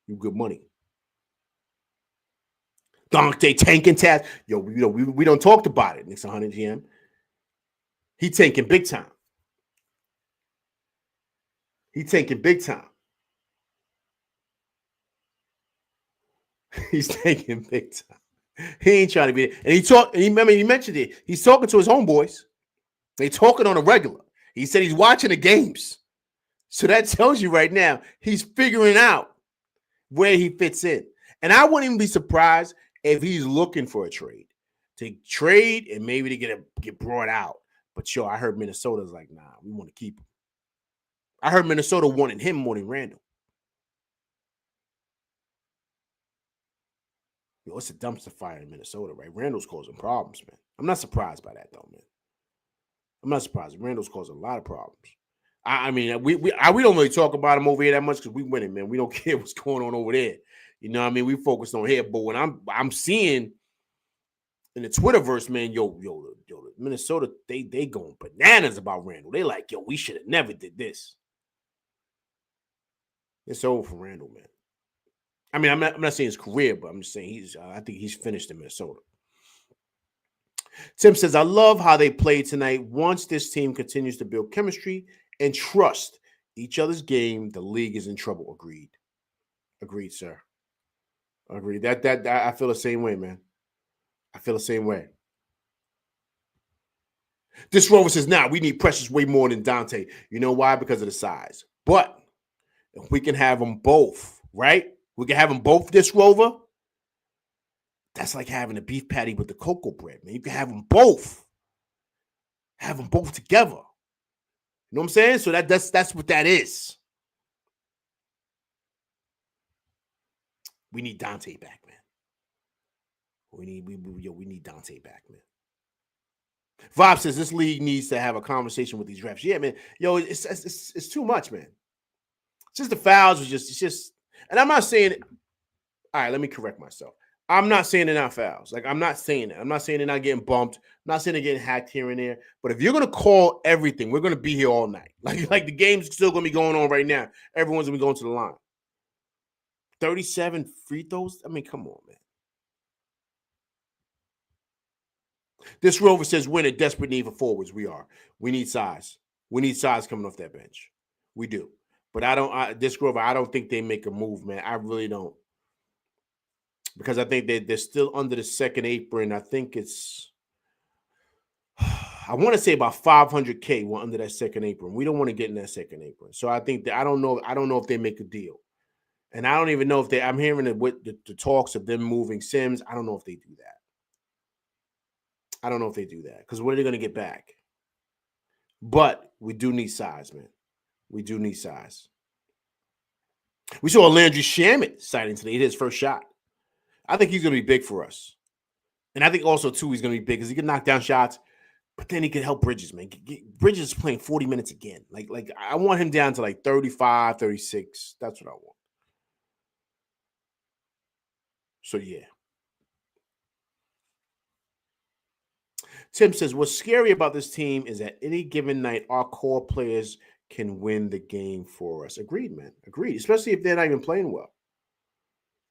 You good money. Dante tanking Taz. Yo, you know, we don't talked about it. Knicks 100 GM. He tanking big time. He's tanking big time. He's taking big time. He ain't trying to be there. And he mentioned it. He's talking to his homeboys. They talking on a regular. He said he's watching the games. So that tells you right now, he's figuring out where he fits in. And I wouldn't even be surprised if he's looking for a trade. To trade and maybe to get brought out. But yo, I heard Minnesota's like, nah, we want to keep him. I heard Minnesota wanted him more than Randall. Yo, it's a dumpster fire in Minnesota, right? Randall's causing problems, man. I'm not surprised by that, though, man. I'm not surprised. Randall's causing a lot of problems. I mean, we don't really talk about him over here that much because we winning, man. We don't care what's going on over there. You know what I mean? We focused on here. But when I'm seeing in the Twitterverse, man, yo, Minnesota, they going bananas about Randall. They like, yo, we should have never did this. It's over for Randall, man. I mean, I'm not saying his career, but I'm just saying I think he's finished in Minnesota. Tim says, I love how they played tonight. Once this team continues to build chemistry and trust each other's game, the league is in trouble. Agreed, sir. Agreed. That I feel the same way, man. I feel the same way. This Rover says, nah, we need Precious way more than Dante. You know why? Because of the size. But if we can have them both, right? We can have them both, This Rover. That's like having a beef patty with the cocoa bread, man. You can have them both. Have them both together. You know what I'm saying? So that's what that is. We need Dante back, man. We need Dante back, man. Vibe says this league needs to have a conversation with these refs. Yeah, man. Yo, it's too much, man. It's just the fouls are it's just, and I'm not saying, all right, let me correct myself. I'm not saying they're not fouls. Like, I'm not saying that. I'm not saying they're not getting bumped. I'm not saying they're getting hacked here and there. But if you're going to call everything, we're going to be here all night. Like the game's still going to be going on right now. Everyone's going to be going to the line. 37 free throws? I mean, come on, man. This Rover says we're in a desperate need for forwards. We are. We need size. We need size coming off that bench. We do. But this Grover, I don't think they make a move, man. I really don't. Because I think they're still under the second apron. I think it's, I want to say about 500K we're under that second apron. We don't want to get in that second apron. So I think that I don't know if they make a deal. And I don't even know if I'm hearing the talks of them moving Sims. I don't know if they do that. I don't know if they do that. Because what are they going to get back? But we do need size, man. We do need size. We saw Landry Shamet sighting today. He hit his first shot. I think he's going to be big for us. And I think also, too, he's going to be big because he can knock down shots, but then he can help Bridges, man. Bridges is playing 40 minutes again. Like I want him down to like 35, 36. That's what I want. So, yeah. Tim says, what's scary about this team is that any given night, our core players can win the game for us. Agreed, man. Agreed. Especially if they're not even playing well.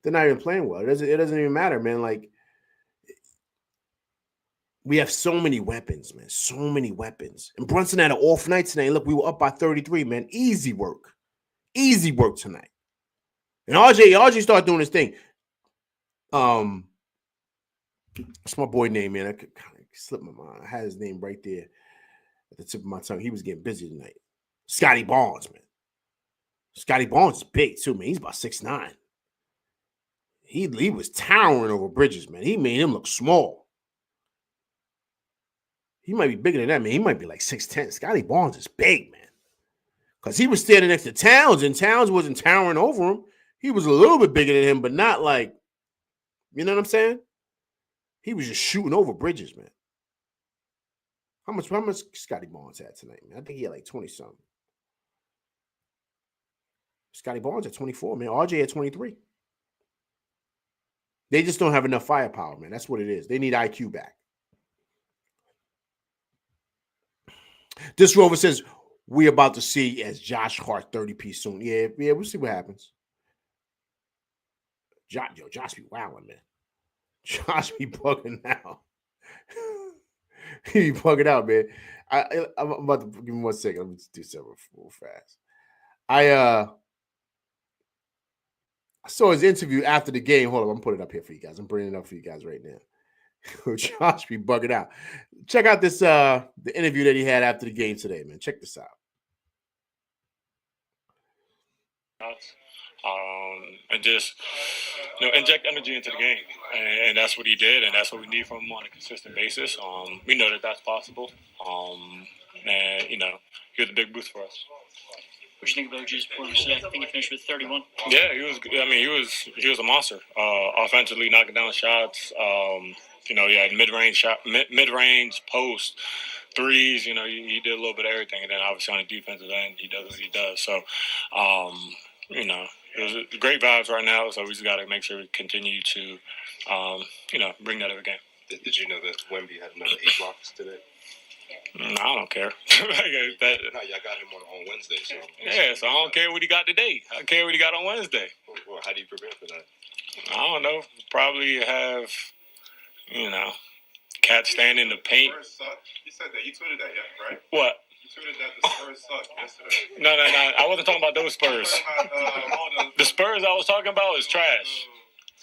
They're not even playing well. It doesn't even matter, man. Like, we have so many weapons, man. So many weapons. And Brunson had an off night tonight. Look, we were up by 33, man. Easy work. Easy work tonight. And RJ started doing his thing. It's my boy name, man. I could kind of slip my mind. I had his name right there at the tip of my tongue. He was getting busy tonight. Scotty Barnes, man. Scotty Barnes is big, too, man. He's about 6'9". He was towering over Bridges, man. He made him look small. He might be bigger than that, man. He might be like 6'10". Scotty Barnes is big, man. Because he was standing next to Towns, and Towns wasn't towering over him. He was a little bit bigger than him, but not like, you know what I'm saying? He was just shooting over Bridges, man. How much Scotty Barnes had tonight, man? I think he had like 20-something. Scotty Barnes at 24, man. RJ at 23. They just don't have enough firepower, man. That's what it is. They need IQ back. This Rover says, we're about to see as Josh Hart 30-piece soon. Yeah, we'll see what happens. Josh be wilding, man. Josh be bugging out. He be bugging out, man. I'm about to give him 1 second. Let me just do something real fast. I saw his interview after the game. Hold on, I'm putting it up here for you guys. I'm bringing it up for you guys right now. Josh be bugging out. Check out this the interview that he had after the game today, man. Check this out. And just inject energy into the game, and that's what he did, and that's what we need from him on a consistent basis. We know that that's possible, and he was a big boost for us. What do you think about OG's performance today? I think he finished with 31. Yeah, he was. I mean, he was a monster. Offensively, knocking down shots. He had mid-range post threes. He did a little bit of everything, and then obviously on the defensive end, he does what he does. So, it was great vibes right now. So we just got to make sure we continue to, bring that every game. Did you know that Wemby had another 8 blocks today? I don't care. No, y'all got him on Wednesday. So so I don't care what he got today. I care what he got on Wednesday. Well, how do you prepare for that? I don't know. Probably have, cats standing in the paint. Spurs suck. You said that. You tweeted that, yeah, right? What? You tweeted that the Spurs suck yesterday. No. I wasn't talking about those Spurs. The Spurs I was talking about is trash.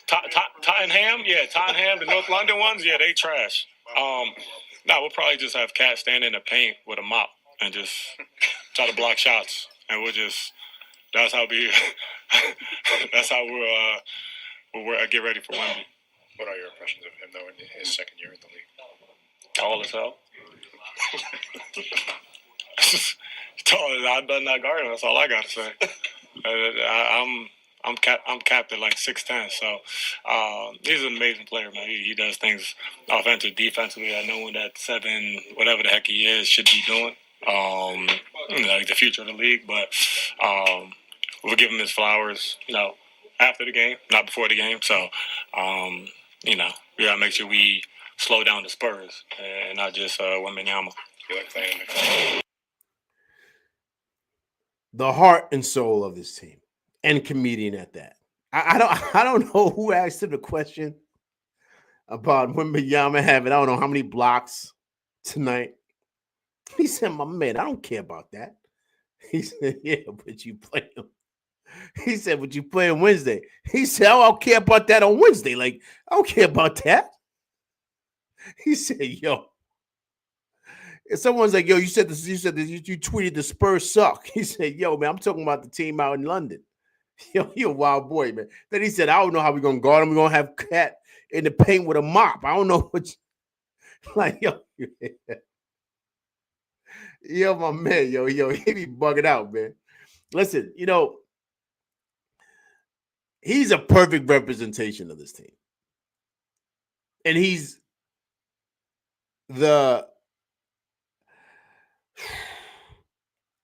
Tottenham, the North London ones, they trash. We'll probably just have cats standing in the paint with a mop and just try to block shots, and that's how we'll get ready for Wemby. What are your impressions of him, though, in his second year in the league? Tall as hell. Tall as I've done that garden. That's all I got to say. I'm capped at like 6'10", so he's an amazing player, man. He does things offensive, defensively. I know that 7, whatever the heck he is, should be doing. Like the future of the league, but we'll give him his flowers, after the game, not before the game. So, we gotta make sure we slow down the Spurs and not just Wembanyama. You like playing him? The heart and soul of this team. And comedian at that. I don't know who asked him the question. about Wembanyama having I don't know how many blocks tonight. He said, "My man, I don't care about that." He said, "Yeah, but you play him." He said, "But you play on Wednesday." He said, "I don't care about that on Wednesday. Like I don't care about that." He said, "Yo." If someone's like, "Yo, you said this, you tweeted the Spurs suck." He said, "Yo, man, I'm talking about the team out in London." Yo, you a wild boy, man. Then he said, "I don't know how we're gonna guard him. We're gonna have Cat in the paint with a mop. I don't know what like yo, yo, my man, yo, he be bugging out, man. Listen, he's a perfect representation of this team. And he's the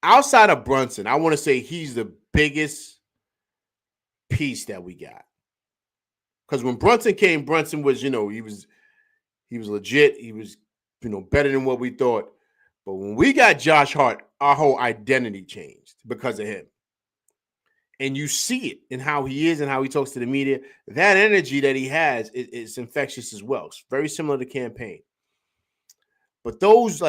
outside of Brunson, I want to say he's the biggest piece that we got. Because when Brunson came, Brunson was, he was legit. He was, better than what we thought. But when we got Josh Hart, our whole identity changed because of him. And you see it in how he is and how he talks to the media. That energy that he has is infectious as well. It's very similar to Campaign. But those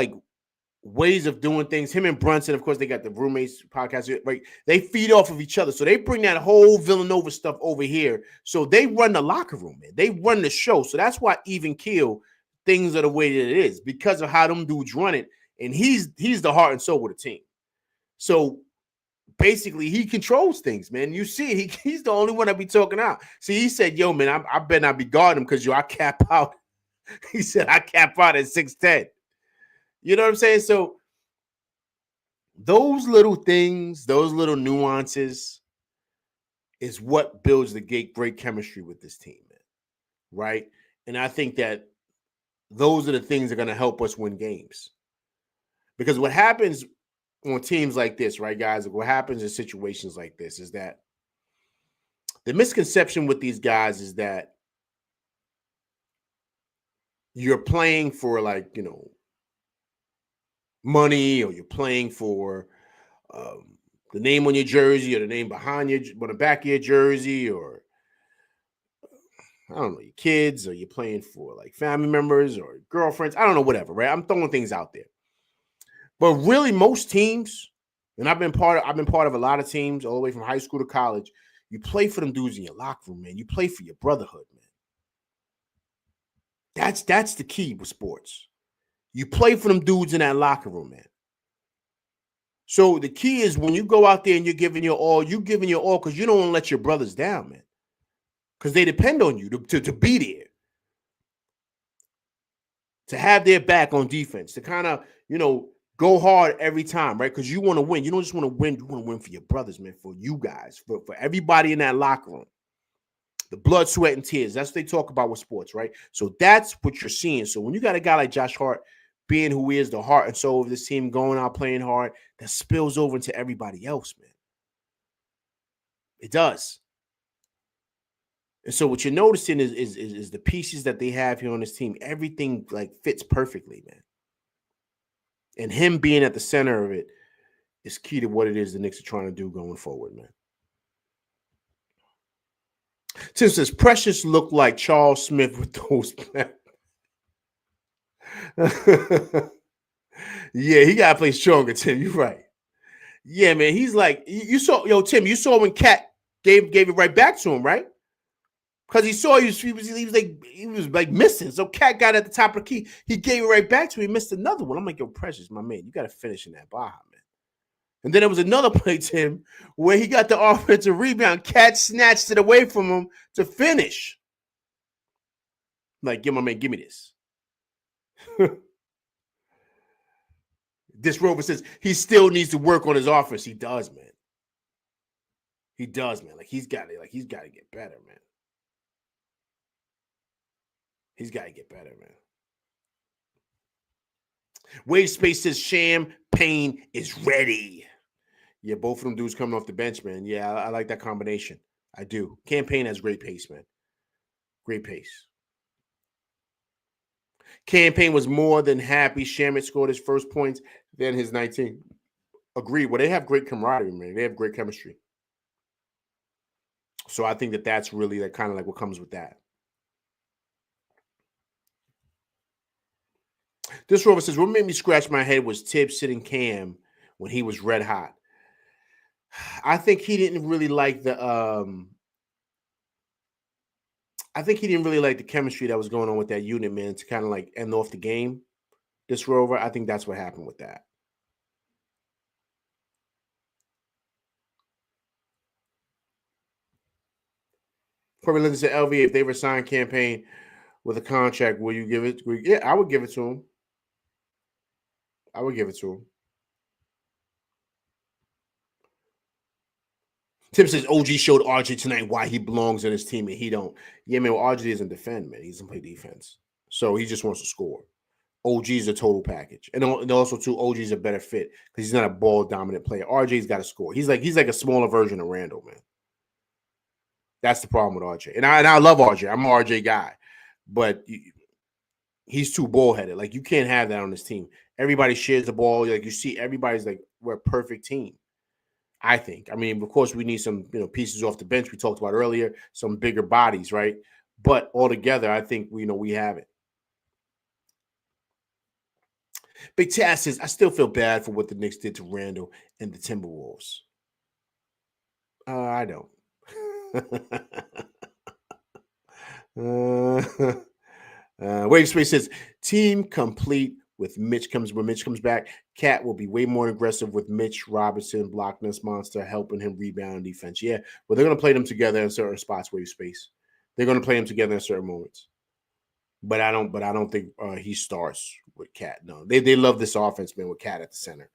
ways of doing things, him and Brunson, of course, they got the roommates podcast, right? They feed off of each other. So they bring that whole Villanova stuff over here. So they run the locker room, man. They run the show. So that's why even keel, things are the way that it is because of how them dudes run it. And he's the heart and soul of the team. So basically, he controls things, man. You see it. He's the only one that be talking out. See, he said, "Yo, man, I better not be guarding him because, I cap out." He said, "I cap out at 6'10". You know what I'm saying? So those little things, those little nuances is what builds the great chemistry with this team, man. Right? And I think that those are the things that are going to help us win games. Because what happens on teams like this, right, guys, what happens in situations like this is that the misconception with these guys is that you're playing for money, or you're playing for the name on your jersey or the name on the back of your jersey, or I don't know, your kids, or you're playing for family members or girlfriends. I don't know, whatever, right? I'm throwing things out there. But really, most teams, and I've been part of a lot of teams all the way from high school to college. You play for them dudes in your locker room, man. You play for your brotherhood, man. That's the key with sports. You play for them dudes in that locker room, man. So the key is when you go out there and you're giving your all because you don't want to let your brothers down, man. Because they depend on you to be there. To have their back on defense. To kind of, go hard every time, right? Because you want to win. You don't just want to win. You want to win for your brothers, man. For you guys. For everybody in that locker room. The blood, sweat, and tears. That's what they talk about with sports, right? So that's what you're seeing. So when you got a guy like Josh Hart being who he is, the heart and soul of this team, going out playing hard, that spills over into everybody else, man. It does. And so what you're noticing is the pieces that they have here on this team. Everything fits perfectly, man. And him being at the center of it is key to what it is the Knicks are trying to do going forward, man. Tim says Precious looked like Charles Smith with those. Yeah, he got to play stronger, Tim. You're right. Yeah, man. He's you saw, Tim, you saw when Cat gave it right back to him, right? Because he saw he was missing. So Cat got at the top of the key. He gave it right back to him. He missed another one. I'm like, yo, Precious, my man, you got to finish in that Baja, man. And then there was another play, Tim, where he got the offensive rebound. Cat snatched it away from him to finish. Like, my man, give me this. This Rover says he still needs to work on his offense. He does, man. He does, man. He's got to get better, man. He's got to get better, man. Wave Space says Champagne is ready. Yeah, both of them dudes coming off the bench, man. Yeah, I like that combination. I do. Campaign has great pace, man. Great pace. Campaign was more than happy Shamet scored his first points, then his 19. Agreed. Well, they have great camaraderie, man. They have great chemistry. So I think that's really kind of what comes with that. This rover says, what made me scratch my head was Tibbs sitting Cam when he was red hot. I think he didn't really like the chemistry that was going on with that unit, man, to kind of like end off the game. This rover, I think that's what happened with that. Corbin Lindsay said, LV, if they resign campaign with a contract, will you give it? Yeah, I would give it to him. I would give it to him. Tim says OG showed RJ tonight why he belongs in his team and he don't. Yeah, man, well, RJ doesn't defend, man. He doesn't play defense. So he just wants to score. OG is a total package. And also, too, OG is a better fit because he's not a ball-dominant player. RJ's got to score. He's like a smaller version of Randall, man. That's the problem with RJ. And I love RJ. I'm an RJ guy. But he's too ball-headed. Like, you can't have that on this team. Everybody shares the ball. Like, you see, everybody's like, we're a perfect team. I think. I mean, of course, we need some pieces off the bench we talked about earlier, some bigger bodies, right? But altogether, I think we have it. Big Taz says, I still feel bad for what the Knicks did to Randall and the Timberwolves. I don't. Wave Space says, team complete with Mitch when Mitch comes back. Cat will be way more aggressive with Mitch Robinson, blocking this monster, helping him rebound defense. Yeah, well, they're going to play them together in certain spots, Wave Space. They're going to play them together in certain moments. But I don't think he starts with Cat. No, they love this offense, man, with Cat at the center.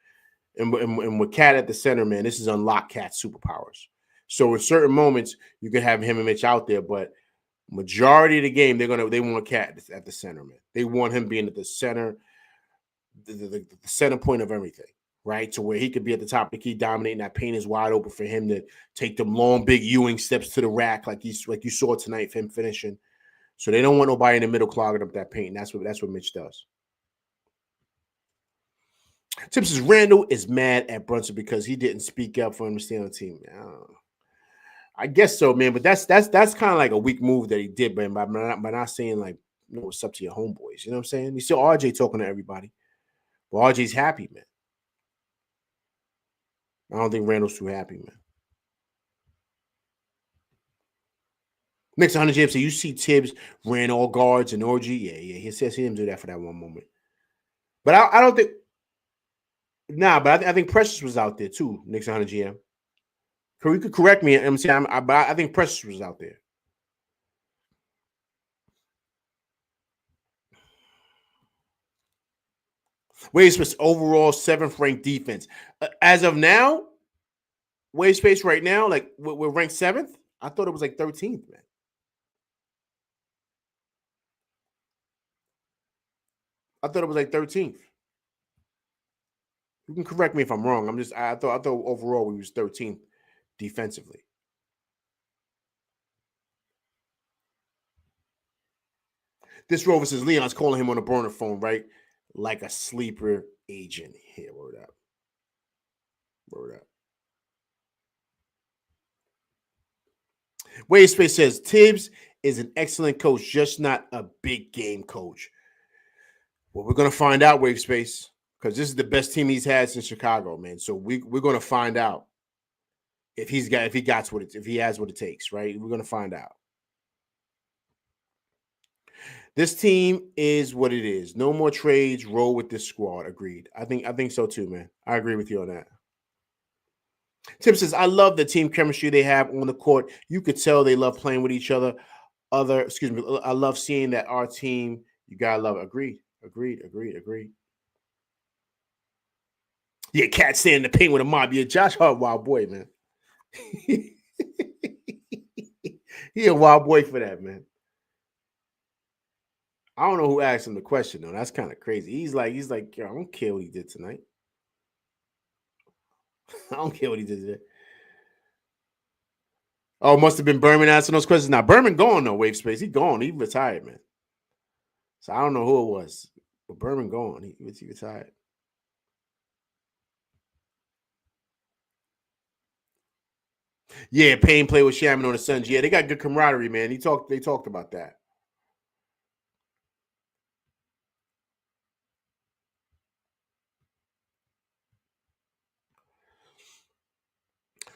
And with Cat at the center, man, this is unlock Cat's superpowers. So in certain moments, you can have him and Mitch out there, but majority of the game, they want Cat at the center, man. They want him being at the center, the center point of everything, right? To where he could be at the top of the key, dominating. That paint is wide open for him to take them long, big Ewing steps to the rack, like you saw tonight, him finishing. So they don't want nobody in the middle clogging up that paint. That's what Mitch does. Tim says Randall is mad at Brunson because he didn't speak up for him to stay on the team. I guess so, man. But that's kind of like a weak move that he did, man. By not saying like, what's up to your homeboys. You know what I'm saying? You see RJ talking to everybody. But RJ's happy, man. I don't think Randall's too happy, man. Next 100 Jam say, you see Tibbs ran all guards and orgy. Yeah. He says he didn't do that for that one moment. But I don't think. Nah, but I think Precious was out there too. Knicks 100 GM. You could correct me. But I think Precious was out there. Wave Space overall 7th ranked defense. As of now, Wave Space right now, like we're ranked 7th. I thought it was like 13th, man. I thought it was like 13th. You can correct me if I'm wrong. I thought overall we was 13th defensively. This Rover says Leon's calling him on a burner phone, right? Like a sleeper agent. Here, word up. Wave Space says Tibbs is an excellent coach, just not a big game coach. Well, we're gonna find out, Wave Space, because this is the best team he's had since Chicago, man. So we're gonna find out if he has what it takes, right? We're gonna find out. This team is what it is. No more trades. Roll with this squad. Agreed. I think so too, man. I agree with you on that. Tim says, I love the team chemistry they have on the court. You could tell they love playing with each other. I love seeing that our team, you gotta love it. Agreed. Yeah, Cat staying in the paint with a mob. Yeah, Josh Hart, wild boy, man. He a wild boy for that, man. I don't know who asked him the question, though. That's kind of crazy. He's like, yo, I don't care what he did tonight. I don't care what he did today. Oh, must have been Berman asking those questions. Now, Berman gone, though, Wave Space. He gone. He retired, man. So I don't know who it was. But Berman gone. He retired. Yeah, Payne played with Shaman on the Suns. Yeah, they got good camaraderie, man. They talked about that.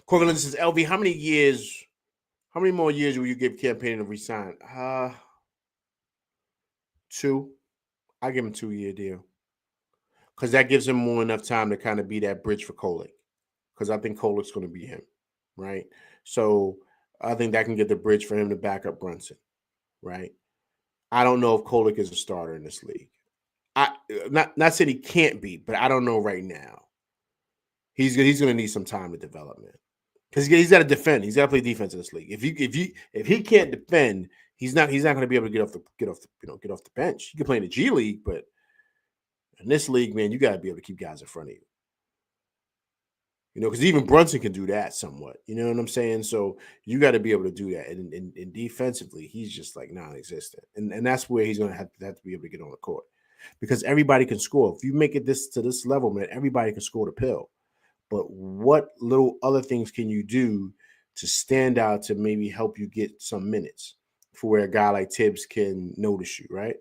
Corvin says, LV, how many more years will you give Campaign to resign? 2. I give him 2-year deal. Because that gives him more enough time to kind of be that bridge for Kolek. Because I think Kolek's going to be him, right? So I think that can get the bridge for him to back up Brunson, right? I don't know if Kolek is a starter in this league. Not saying he can't be, but I don't know right now. He's going to need some time to development because he's got to defend. He's got to play defense in this league. If he can't defend, he's not going to be able to get off the bench. He can play in the G League, but in this league, man, you got to be able to keep guys in front of you. Because even Brunson can do that somewhat. You know what I'm saying? So you got to be able to do that. And defensively, he's just like non-existent. And that's where he's going to have to be able to get on the court. Because everybody can score. If you make it to this level, man, everybody can score the pill. But what little other things can you do to stand out to maybe help you get some minutes for where a guy like Tibbs can notice you, right?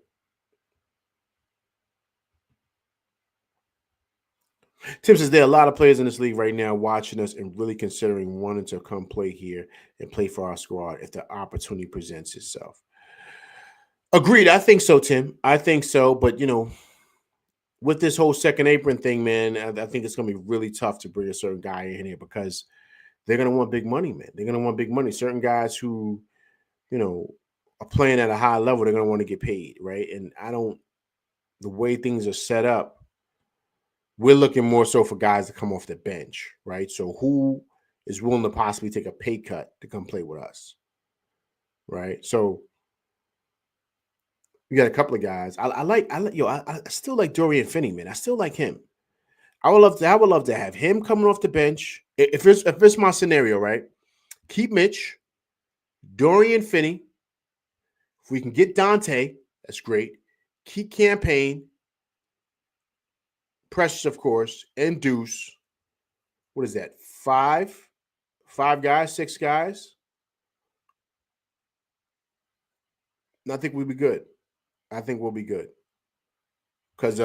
Tim says there are a lot of players in this league right now watching us and really considering wanting to come play here and play for our squad if the opportunity presents itself. Agreed. I think so, Tim. I think so. But, with this whole second apron thing, man, I think it's going to be really tough to bring a certain guy in here because they're going to want big money, man. They're going to want big money. Certain guys who, are playing at a high level, they're going to want to get paid, right? And the way things are set up, we're looking more so for guys to come off the bench, right? So who is willing to possibly take a pay cut to come play with us, right? So we got a couple of guys. I still like Dorian Finney, man. I still like him. I would love to have him coming off the bench. If it's my scenario, right? Keep Mitch, Dorian Finney. If we can get Dante, that's great. Keep Campaign, Precious, of course, and Deuce. What is that? 5 guys, 6 guys? I think we'll be good. I think we'll be good. Because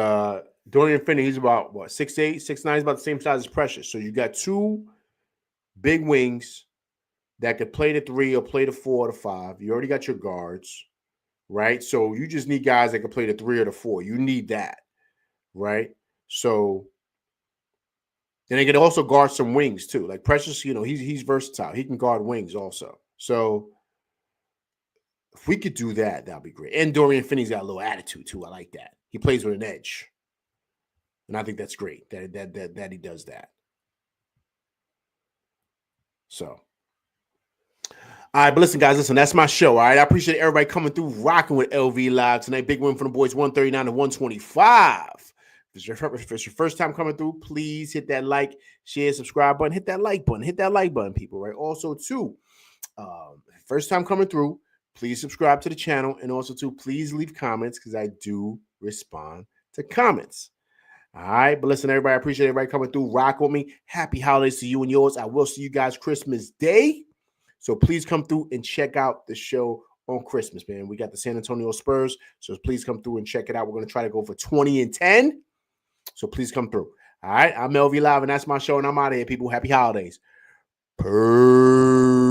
Dorian Finney, he's about, 6'8", 6'9", he's about the same size as Precious. So you got 2 big wings that could play the 3 or play the 4 or the 5. You already got your guards, right? So you just need guys that can play the 3 or the 4. You need that, right? So then they can also guard some wings too. Like Precious, he's versatile. He can guard wings also. So if we could do that, that'd be great. And Dorian Finney's got a little attitude too. I like that. He plays with an edge. And I think that's great that he does that. So. All right, but listen, guys, that's my show. All right, I appreciate everybody coming through, rocking with LV Live tonight. Big win for the boys, 139 to 125. If it's your first time coming through, please hit that like, share, subscribe button. Hit that like button, people, right? Also, too, first time coming through, please subscribe to the channel. And also, too, please leave comments because I do respond to comments. All right, but listen, everybody, I appreciate everybody coming through, rock with me. Happy holidays to you and yours. I will see you guys Christmas Day. So please come through and check out the show on Christmas, man. We got the San Antonio Spurs, so please come through and check it out. We're going to try to go for 20-10, so please come through. All right, I'm LV Live, and that's my show, and I'm out of here, people. Happy holidays. Peace.